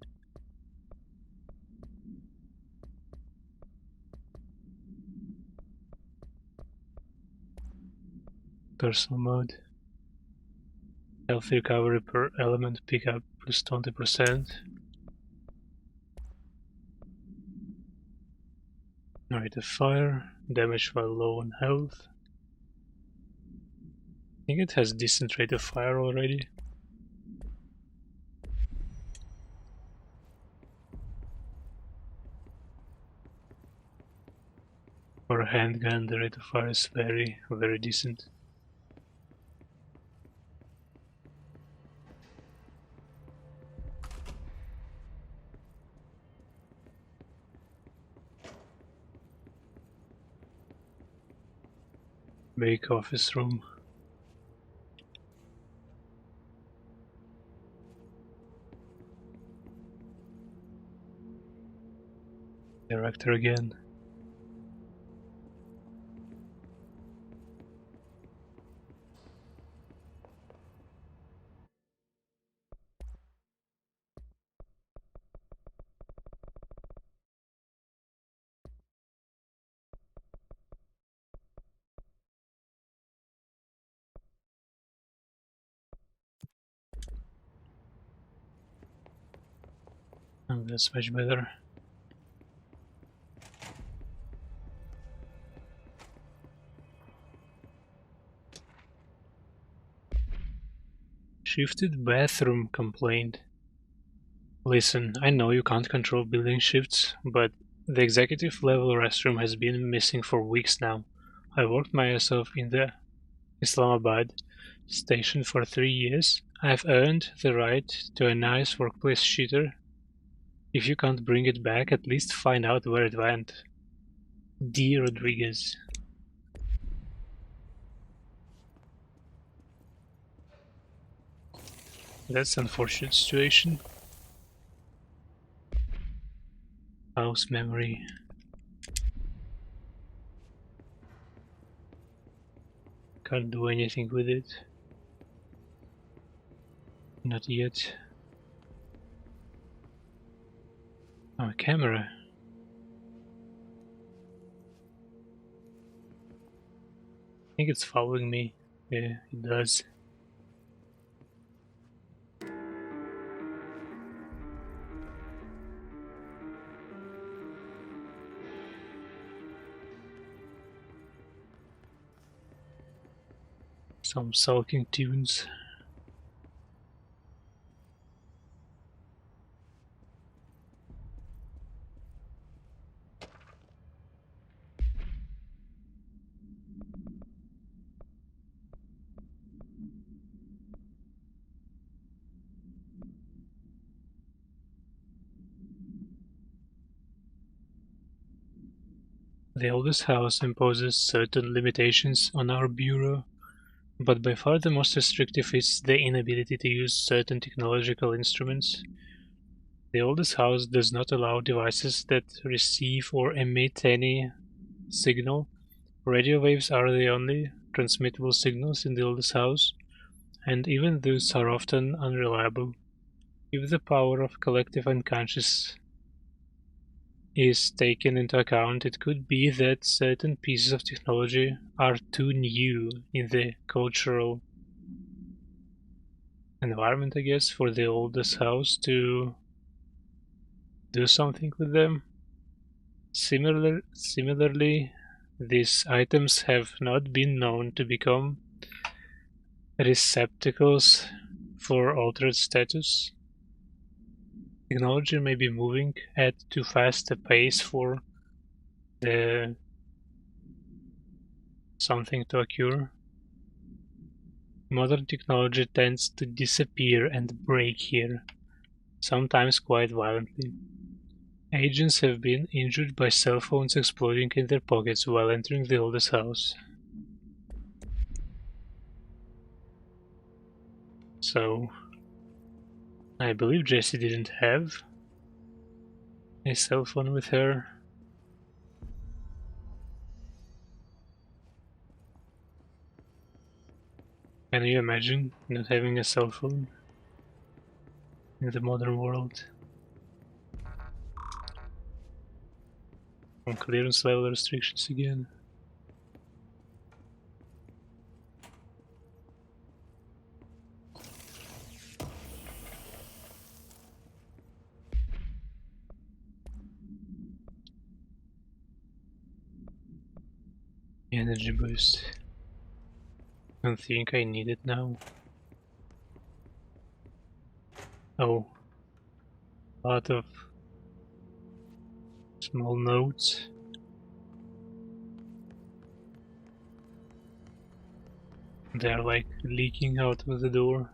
Personal mode. Health recovery per element pickup plus 20%. Rate of fire, damage while low on health. I think it has decent rate of fire already. For a handgun, the rate of fire is very, very decent. Big office room. Director again. Oh, that's much better. Shifted bathroom complaint. Listen, I know you can't control building shifts, but the executive level restroom has been missing for weeks now. I worked myself in the Islamabad station for 3 years. I've earned the right to a nice workplace shitter. If you can't bring it back, at least find out where it went. D. Rodriguez. That's an unfortunate situation. House memory. Can't do anything with it. Not yet. Oh, a camera. I think it's following me. Yeah, it does. Some sulking tunes. The oldest house imposes certain limitations on our bureau, but by far the most restrictive is the inability to use certain technological instruments. The oldest house does not allow devices that receive or emit any signal. Radio waves are the only transmittable signals in the oldest house, and even those are often unreliable. If the power of collective unconscious is taken into account, it could be that certain pieces of technology are too new in the cultural environment, I guess, for the oldest house to do something with them. Similarly, these items have not been known to become receptacles for altered status. Technology may be moving at too fast a pace for the something to occur. Modern technology tends to disappear and break here, sometimes quite violently. Agents have been injured by cell phones exploding in their pockets while entering the oldest house. So, I believe Jessie didn't have a cell phone with her. Can you imagine not having a cell phone in the modern world? On clearance level restrictions again. Energy boost. Don't think I need it now. Oh, a lot of small notes. They're like leaking out of the door.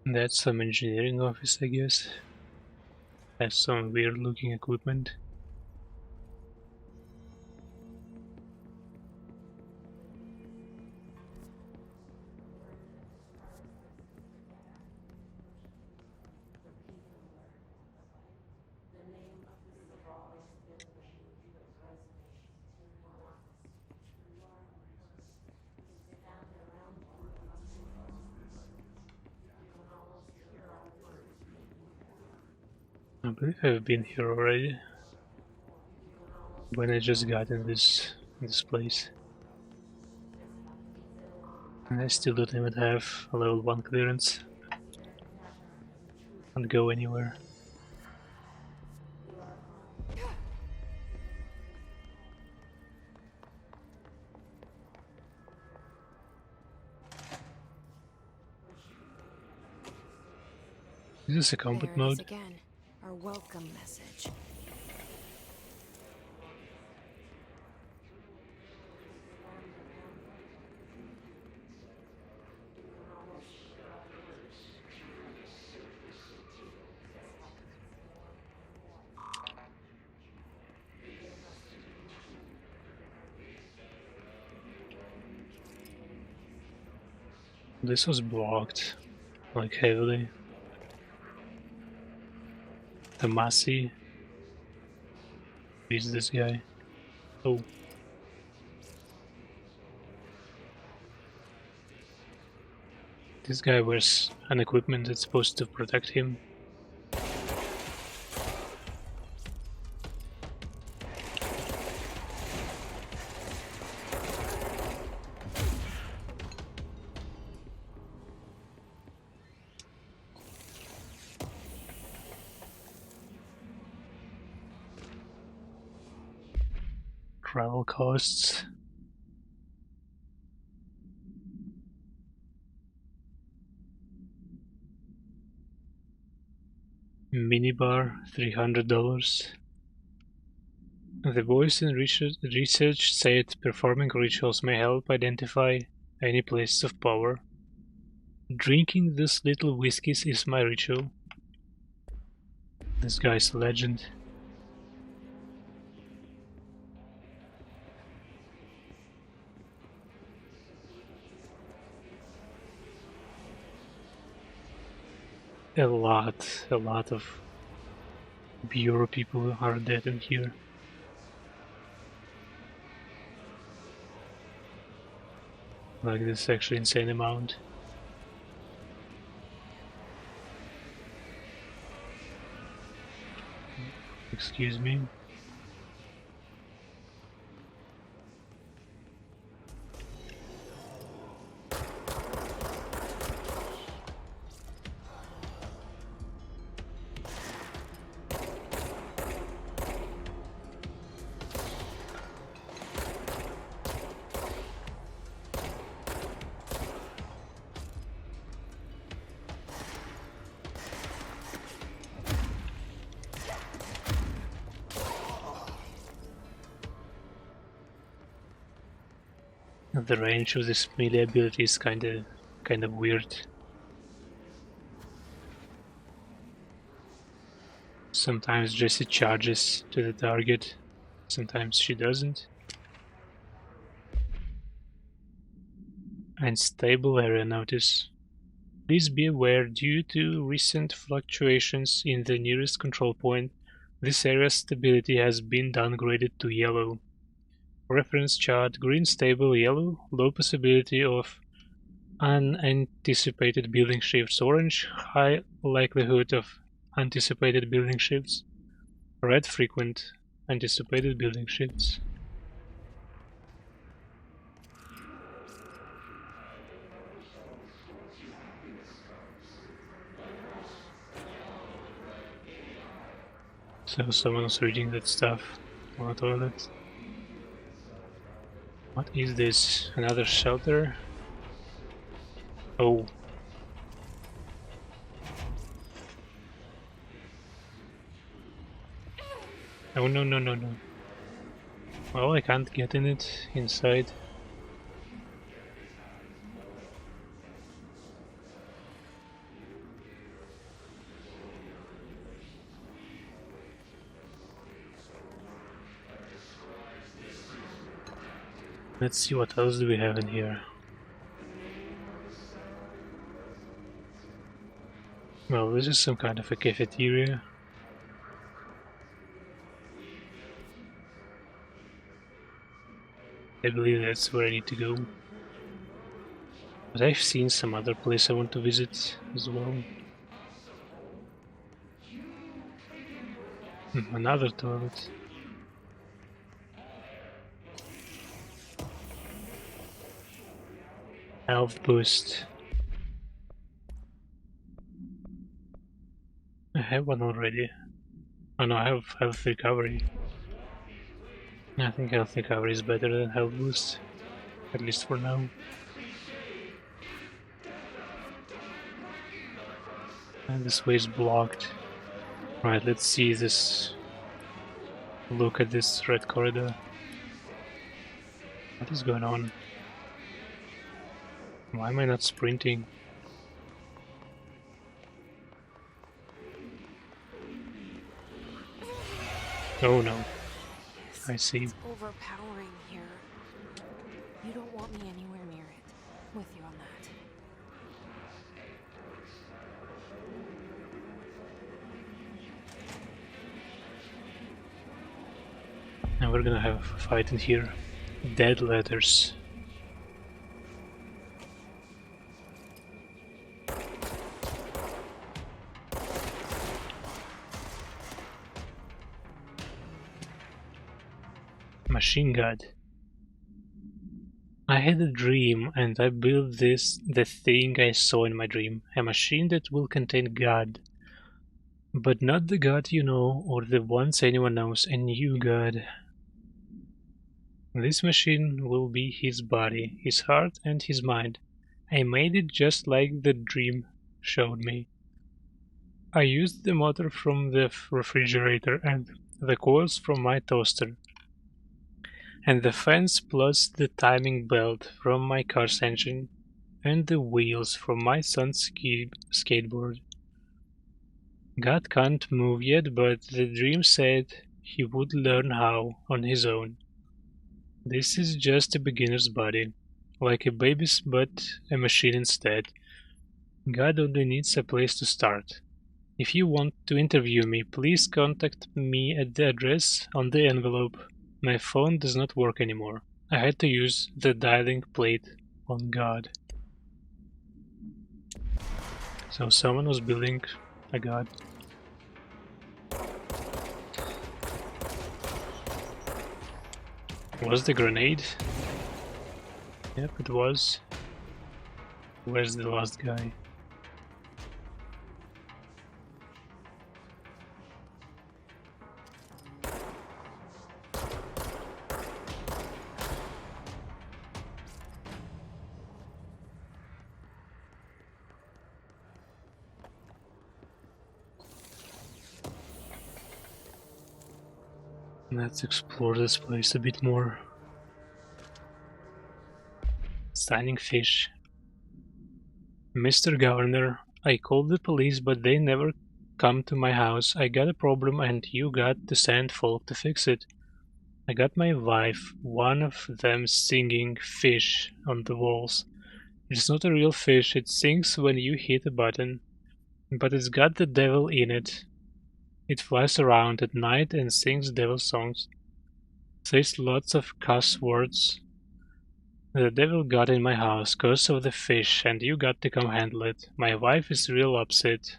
That's some engineering office, I guess. Has some weird looking equipment. believe I've been here already. When I just got in this place. And I still don't even have a level 1 clearance. Can't go anywhere. Is this a combat There it is mode? again. Our welcome message. This was blocked, like heavily. The Massey. Who's this guy? Oh. This guy wears an equipment that's supposed to protect him. Travel costs. Minibar, $300. The boys in research said performing rituals may help identify any places of power. Drinking these little whiskeys is my ritual. This guy's a legend. A lot of Bureau people are dead in here. Like this actually insane amount. Excuse me. The range of this melee ability is kind of weird. Sometimes Jessie charges to the target, sometimes she doesn't. Unstable area notice. Please be aware, due to recent fluctuations in the nearest control point, this area's stability has been downgraded to yellow. Reference chart: green stable, yellow low possibility of unanticipated building shifts, orange high likelihood of anticipated building shifts, red frequent anticipated building shifts. So someone's reading that stuff on the toilet. What is this? Another shelter? Oh. Oh no no no no. Well, I can't get in it inside. Let's see what else do we have in here. Well, this is some kind of a cafeteria. I believe that's where I need to go. But I've seen some other place I want to visit as well. Another toilet. Health boost. I have one already. Oh no, I have health recovery. I think health recovery is better than health boost. At least for now. And this way is blocked. Right, let's see this. Look at this red corridor. What is going on? Why am I not sprinting? Oh no. I see. It's overpowering here. You don't want me anywhere near it. With you on that. And we're gonna have a fight in here. Dead letters. Machine gun. I had a dream and I built the thing I saw in my dream. A machine that will contain God. But not the God you know or the ones anyone knows, a new God. This machine will be his body, his heart and his mind. I made it just like the dream showed me. I used the motor from the refrigerator and the coils from my toaster. And the fence plus the timing belt from my car's engine and the wheels from my son's skateboard. God can't move yet, but the dream said he would learn how on his own. This is just a beginner's body, like a baby's but a machine instead. God only needs a place to start. If you want to interview me, please contact me at the address on the envelope. My phone does not work anymore. I had to use the dialing plate on God. So someone was building a God. Was the grenade? Yep, it was. Where's the last guy? Let's explore this place a bit more. Signing fish. Mr. Governor, I called the police but they never come to my house. I got a problem and you got to send folk to fix it. I got my wife, one of them singing fish on the walls. It's not a real fish, it sings when you hit a button. But it's got the devil in it. It flies around at night and sings devil songs. Says lots of cuss words. The devil got in my house cause of the fish and you got to come handle it. My wife is real upset.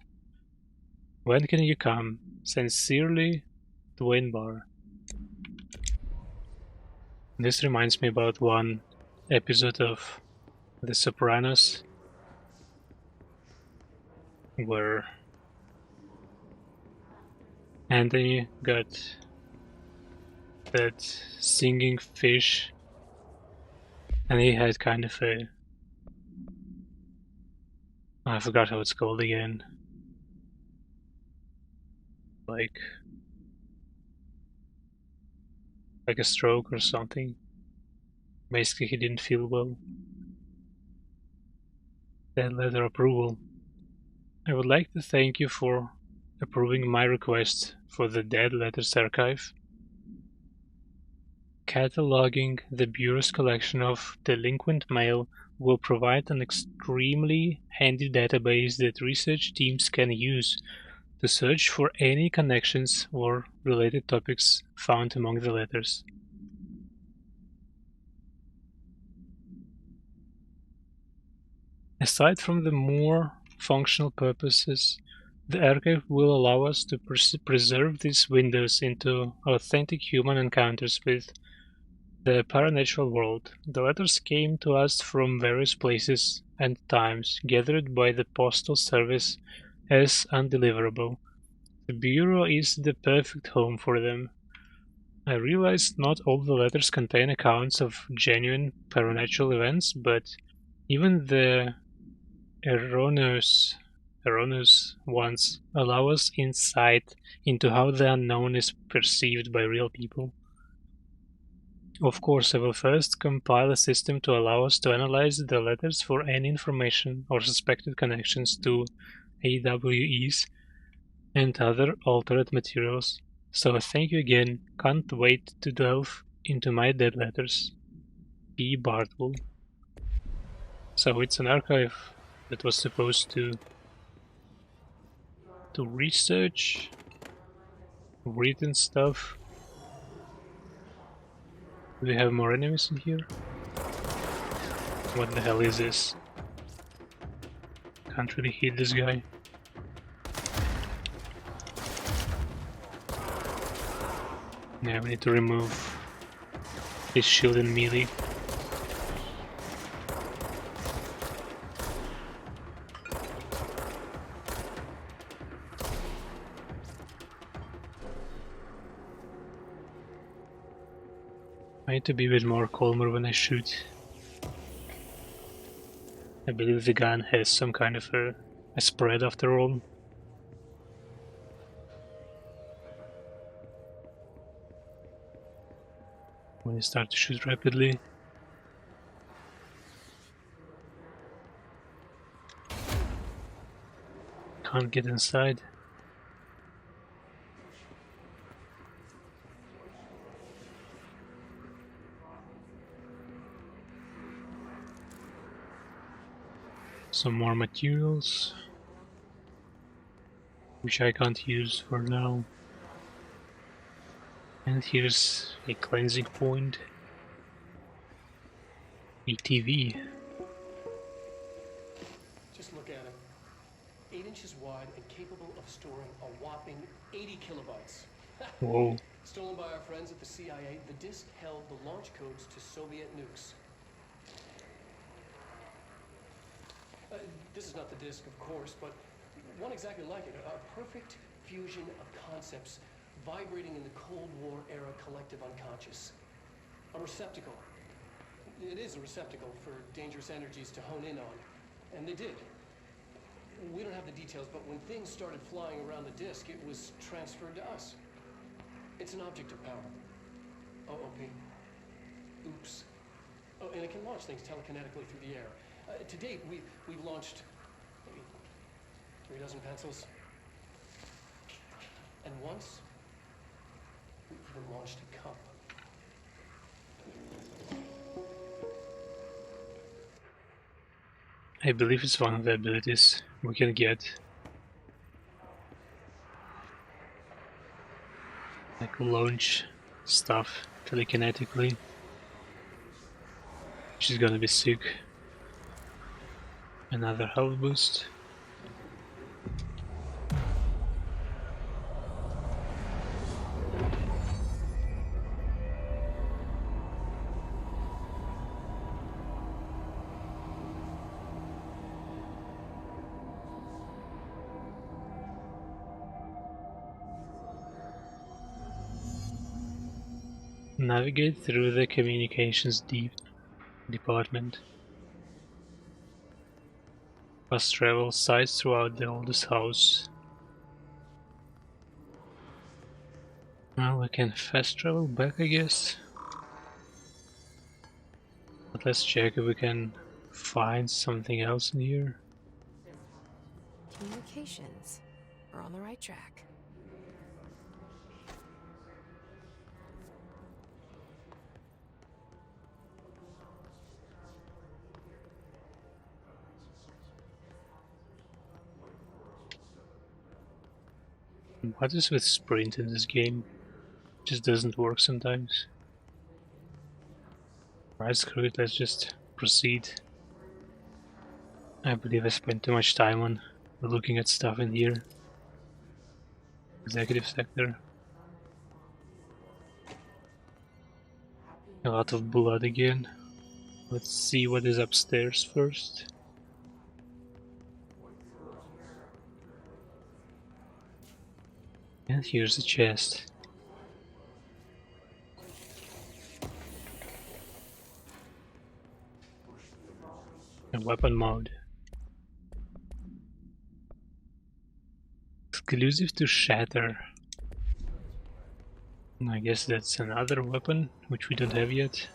When can you come? Sincerely, Dwayne Barr. This reminds me about one episode of The Sopranos where Anthony got that singing fish and he had kind of a... I forgot how it's called again. Like a stroke or something. Basically he didn't feel well. That letter approval. I would like to thank you for approving my request for the Dead Letters Archive. Cataloging the Bureau's collection of delinquent mail will provide an extremely handy database that research teams can use to search for any connections or related topics found among the letters. Aside from the more functional purposes, The archive will allow us to preserve these windows into authentic human encounters with the paranatural world. The letters came to us from various places and times, gathered by the Postal Service as undeliverable. The Bureau is the perfect home for them. I realized not all the letters contain accounts of genuine paranatural events, but even the erroneous ones allow us insight into how the unknown is perceived by real people. Of course, I will first compile a system to allow us to analyze the letters for any information or suspected connections to AWEs and other alternate materials. So thank you again, can't wait to delve into my dead letters. P. Bartle. So it's an archive that was supposed to research written stuff. Do we have more enemies in here? What the hell is this? Can't really hit this guy. Yeah, we need to remove his shield and melee. I need to be a bit more calmer when I shoot. I believe the gun has some kind of a spread after all. When you start to shoot rapidly. Can't get inside. Some more materials, which I can't use for now. And here's a cleansing point. ETV. Just look at him. 8 inches wide and capable of storing a whopping 80 kilobytes. Whoa. Stolen by our friends at the CIA, the disk held the launch codes to Soviet nukes. This is not the disk, of course, but one exactly like it. A perfect fusion of concepts vibrating in the Cold War era collective unconscious. A receptacle. It is a receptacle for dangerous energies to hone in on. And they did. We don't have the details, but when things started flying around the disk, it was transferred to us. It's an object of power. OOP. Oops. Oh, and it can launch things telekinetically through the air. To date, we've launched maybe 3 dozen pencils. And once, we even launched a cup. I believe it's one of the abilities we can get. Like launch stuff telekinetically. Which is gonna be sick. Another health boost. Navigate through the communications department. Fast travel sites throughout the oldest house. Now we can fast travel back, I guess. But let's check if we can find something else in here. Communications. We're on the right track. What is with sprint in this game? It just doesn't work sometimes. Right, screw it, let's just proceed. I believe I spent too much time on looking at stuff in here. Executive sector. A lot of blood again. Let's see what is upstairs first. And here's the chest. A weapon mode. Exclusive to Shatter. I guess that's another weapon, which we don't have yet.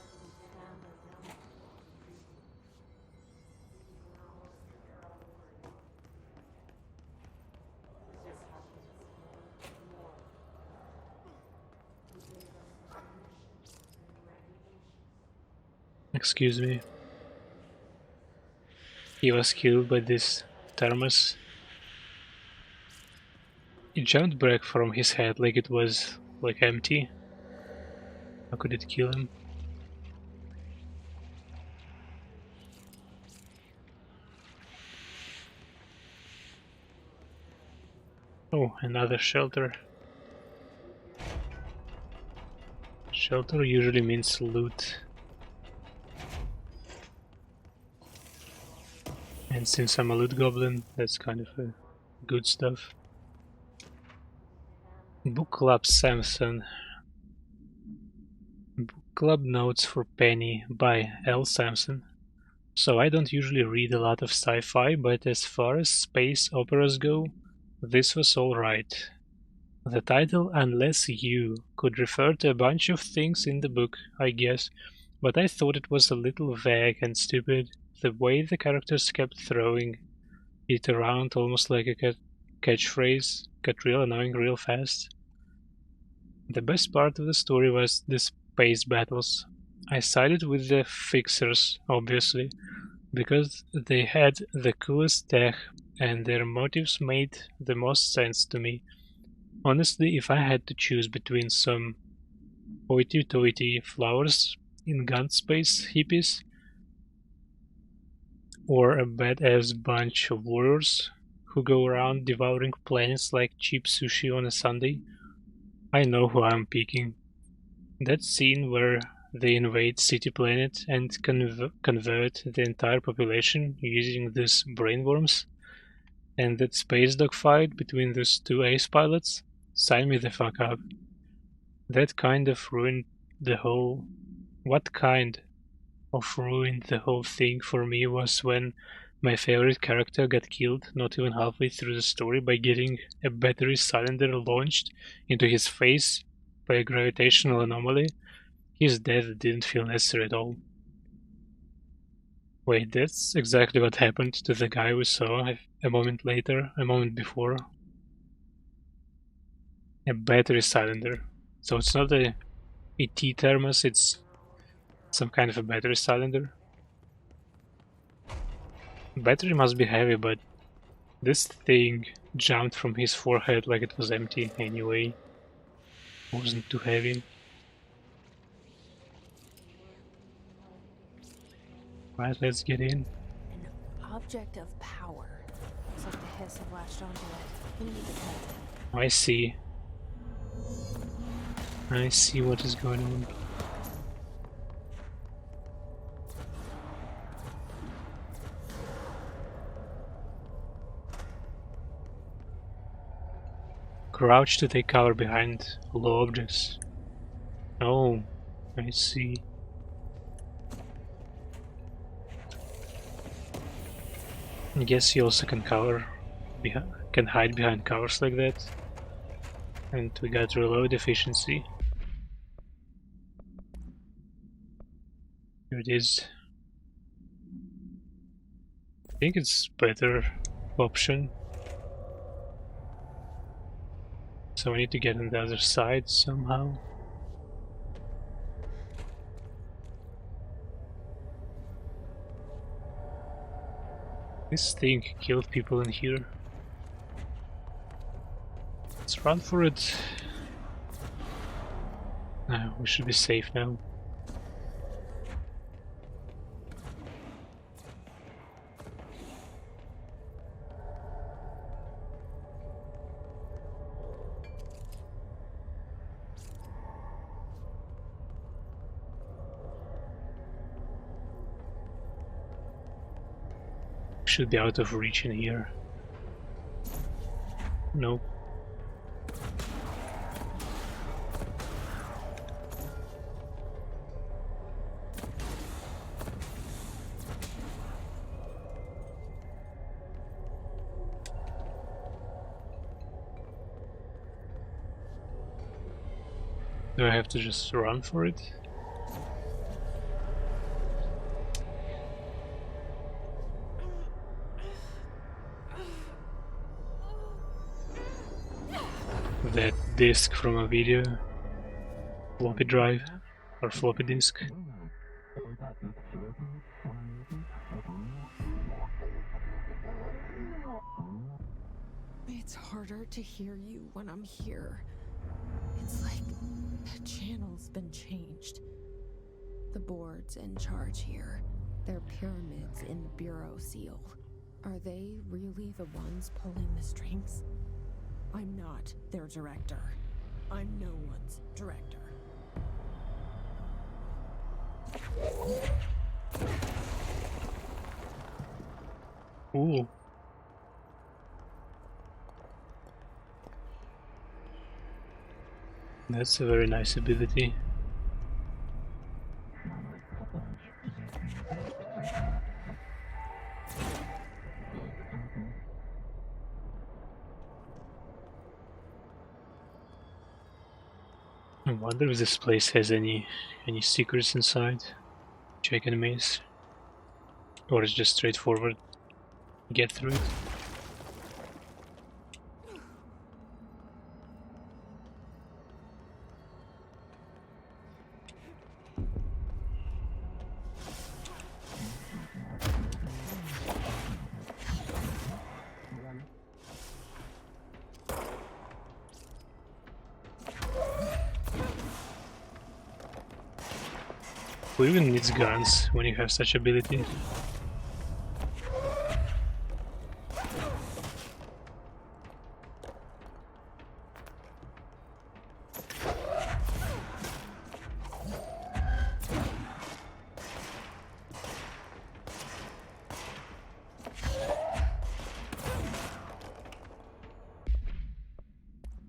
Excuse me. He was killed by this thermos. It jumped back from his head like it was like empty. How could it kill him? Oh, another shelter. Shelter usually means loot. And since I'm a loot goblin, that's kind of good stuff. Book Club Samson. Book Club Notes for Penny by L. Samson. So I don't usually read a lot of sci-fi, but as far as space operas go, this was alright. The title Unless You could refer to a bunch of things in the book, I guess, but I thought it was a little vague and stupid. The way the characters kept throwing it around almost like a catchphrase got real annoying real fast. The best part of the story was the space battles. I sided with the Fixers, obviously, because they had the coolest tech and their motives made the most sense to me. Honestly, if I had to choose between some hoity-toity flowers in gun space hippies or a badass bunch of warriors who go around devouring planets like cheap sushi on a Sunday, I know who I'm picking. That scene where they invade City Planet and convert the entire population using these brainworms, and that space dogfight between those two ace pilots, sign me the fuck up. That kind of ruined the whole... What kind of ruined the whole thing for me was when my favorite character got killed not even halfway through the story by getting a battery cylinder launched into his face by a gravitational anomaly. His death didn't feel necessary at all. Wait, that's exactly what happened to the guy we saw a moment before. A battery cylinder. So it's not a ET thermos, it's some kind of a battery cylinder. Battery must be heavy, but this thing jumped from his forehead like it was empty anyway. Wasn't too heavy. Right, let's get in. An object of power. Looks like the hiss have latched onto it. We need to cut it. I see. I see what is going on. Crouch to take cover behind low objects. Oh, I see. I guess you also can can hide behind covers like that. And we got reload efficiency. Here it is. I think it's better option. So I need to get on the other side somehow. This thing killed people in here. Let's run for it. We should be safe now. Should be out of reach in here. Nope. Do I have to just run for it? That disk from a video, floppy drive or floppy disk. It's harder to hear you when I'm here. It's like the channel's been changed. The board's in charge here. They're pyramids in the Bureau seal. Are they really the ones pulling the strings? I'm not their director. I'm no one's director. Ooh. That's a very nice ability. I wonder if this place has any secrets inside which I can miss, or it's just straightforward. Get through it. Who even needs guns when you have such ability?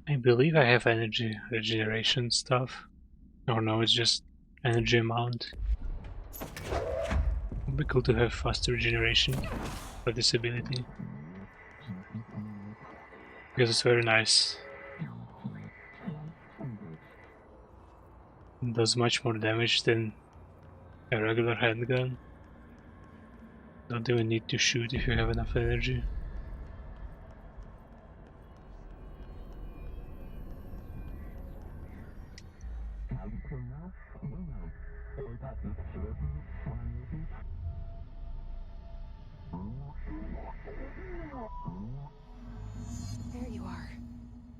I believe I have energy regeneration stuff. Or no, it's just energy amount. Would be cool to have faster regeneration for this ability, because it's very nice. It does much more damage than a regular handgun. Don't even need to shoot if you have enough energy. There you are.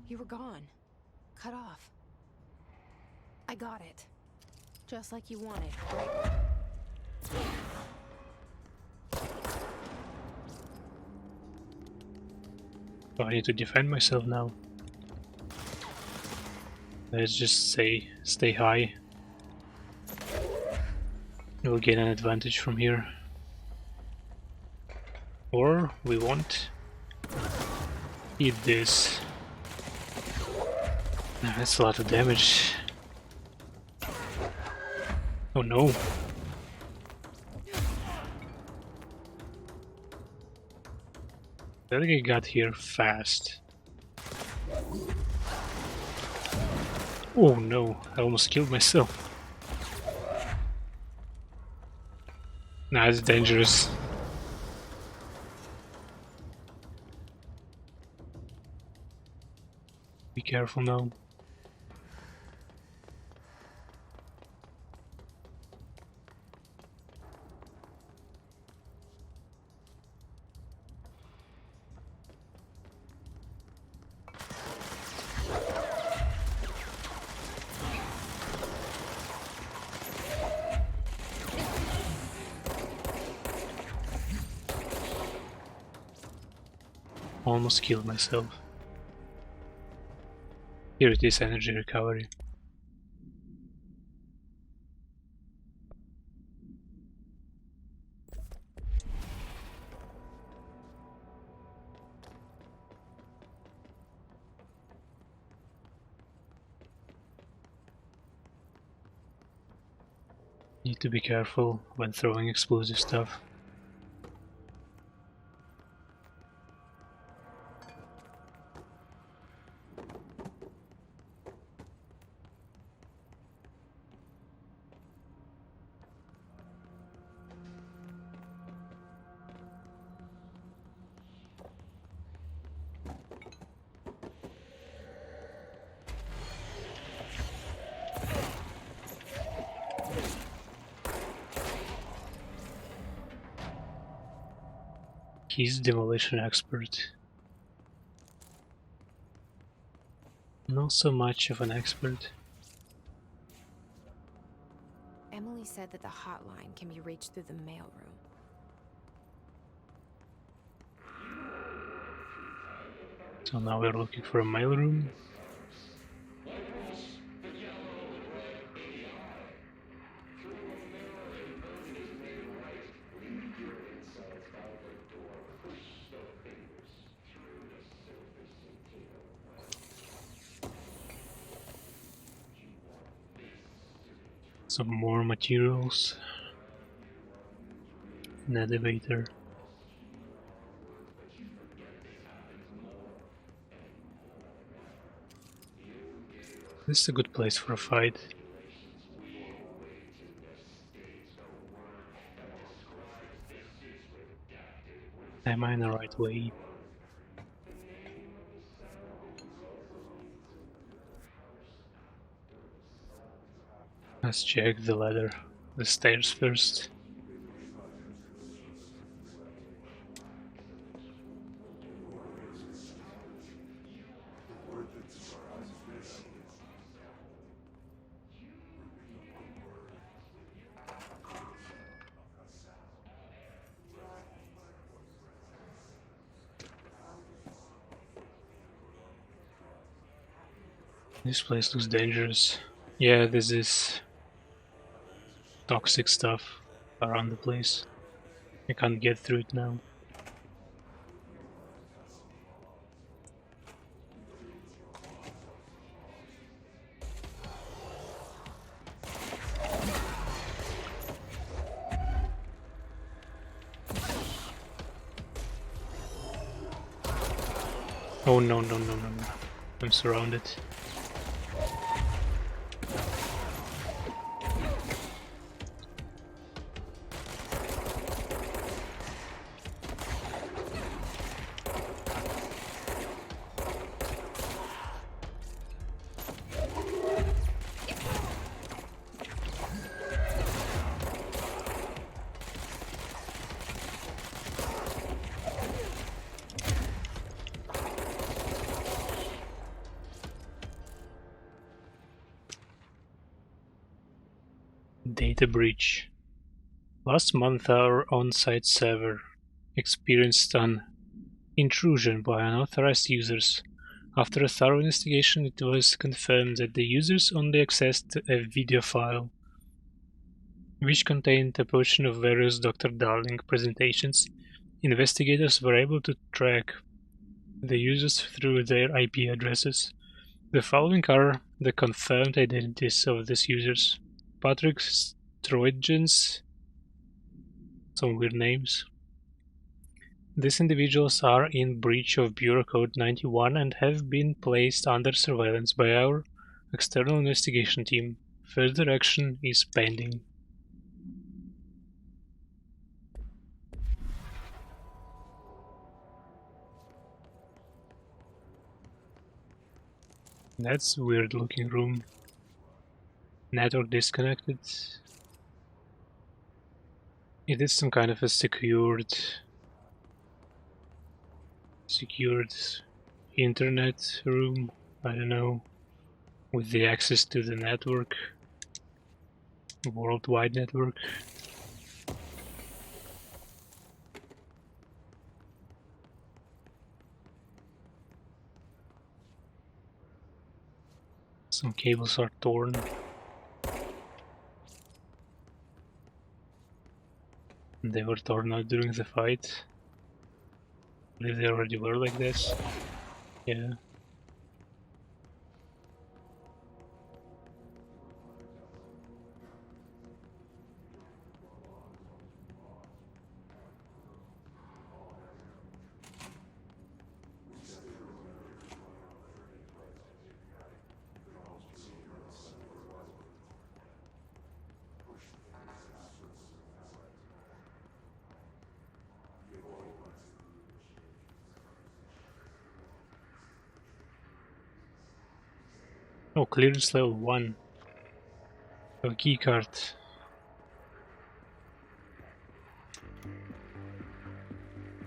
You were gone. Cut off. I got it. Just like you wanted, right? Oh, I need to defend myself now. Let's just say stay high. We'll gain an advantage from here. Or we won't. Eat this. That's a lot of damage. Oh no. That guy got here fast. Oh no, I almost killed myself. Nah, it's dangerous. Be careful now. Almost killed myself. Here it is, energy recovery. Need to be careful when throwing explosive stuff. He's demolition expert. Not so much of an expert. Emily said that the hotline can be reached through the mailroom. So now we're looking for a mailroom. Some more materials. An elevator. This is a good place for a fight. Am I in the right way? Let's check the ladder, the stairs first. This place looks dangerous. Yeah, this is toxic stuff around the place. I can't get through it now. Oh no, no, no, no, no. I'm surrounded. Data breach. Last month our on-site server experienced an intrusion by unauthorized users. After a thorough investigation, it was confirmed that the users only accessed a video file, which contained a portion of various Dr. Darling presentations. Investigators were able to track the users through their IP addresses. The following are the confirmed identities of these users: Patrick Stroigens, some weird names. These individuals are in breach of Bureau Code 91 and have been placed under surveillance by our external investigation team. Further action is pending. That's a weird looking room. Network disconnected. It is some kind of a secured internet room, I don't know, with the access to the network, worldwide network. Some cables are torn. They were torn out during the fight. I believe they already were like this. Yeah. Oh, clearance level 1. A key card.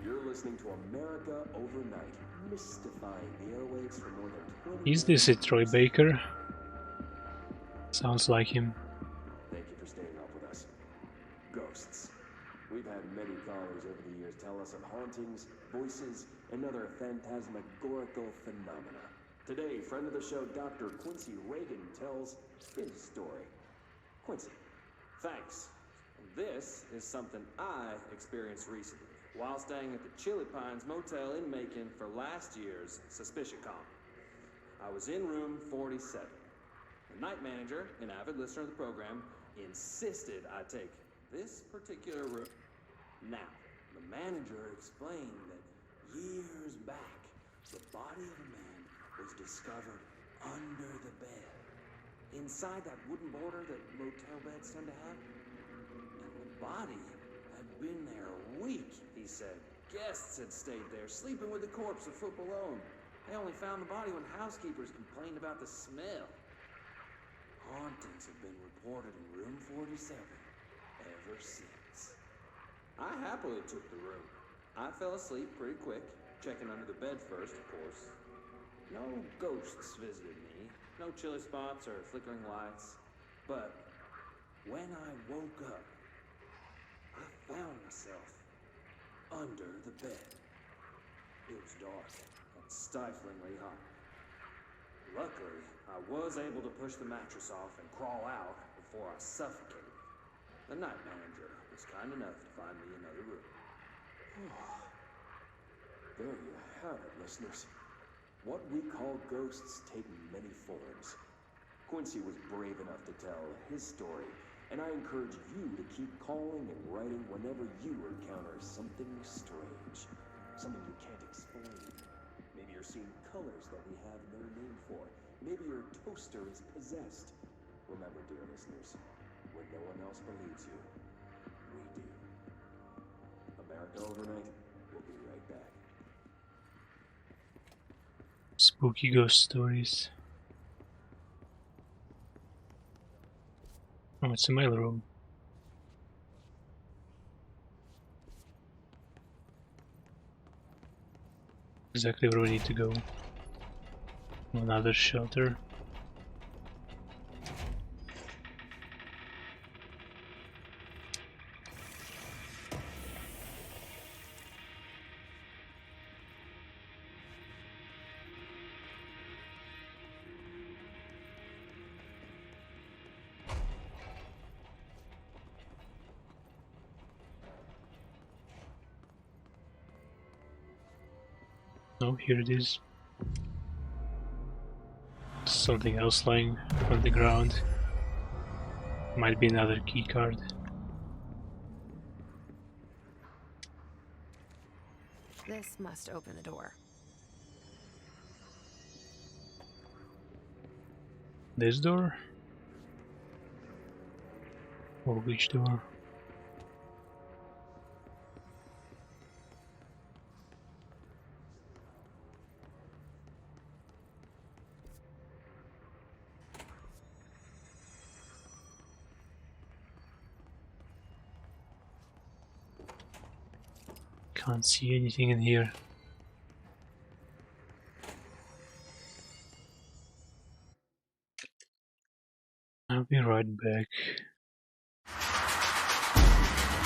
You're listening to America Overnight, mystifying the airwaves for more than 20 Is this it, Troy years. Baker? Sounds like him. Thank you for staying up with us. Ghosts. We've had many callers over the years tell us of hauntings, voices, and other phantasmagorical phenomena. Today, friend of the show, Dr. Quincy Reagan, tells his story. Quincy. Thanks. This is something I experienced recently while staying at the Chili Pines Motel in Macon for last year's SuspiciaCon. I was in room 47. The night manager, an avid listener of the program, insisted I take this particular room. Now, the manager explained that years back, the body of a man was discovered under the bed, inside that wooden border that motel beds tend to have. And the body had been there a week, he said. Guests had stayed there, sleeping with the corpse a foot below them. They only found the body when housekeepers complained about the smell. Hauntings have been reported in room 47 ever since. I happily took the room. I fell asleep pretty quick, checking under the bed first, of course. No ghosts visited me, no chilly spots or flickering lights. But when I woke up, I found myself under the bed. It was dark and stiflingly hot. Luckily, I was able to push the mattress off and crawl out before I suffocated. The night manager was kind enough to find me another room. There you have it, listeners. What we call ghosts take many forms. Quincy was brave enough to tell his story, and I encourage you to keep calling and writing whenever you encounter something strange, something you can't explain. Maybe you're seeing colors that we have no name for. Maybe your toaster is possessed. Remember, dear listeners, when no one else believes you, we do. America Overnight will be right back. Spooky ghost stories. Oh, it's a mail room. Exactly where we need to go. Another shelter. Oh, here it is. Something else lying on the ground. Might be another key card. This must open the door. This door? Or which door? Can't see anything in here. I'll be right back.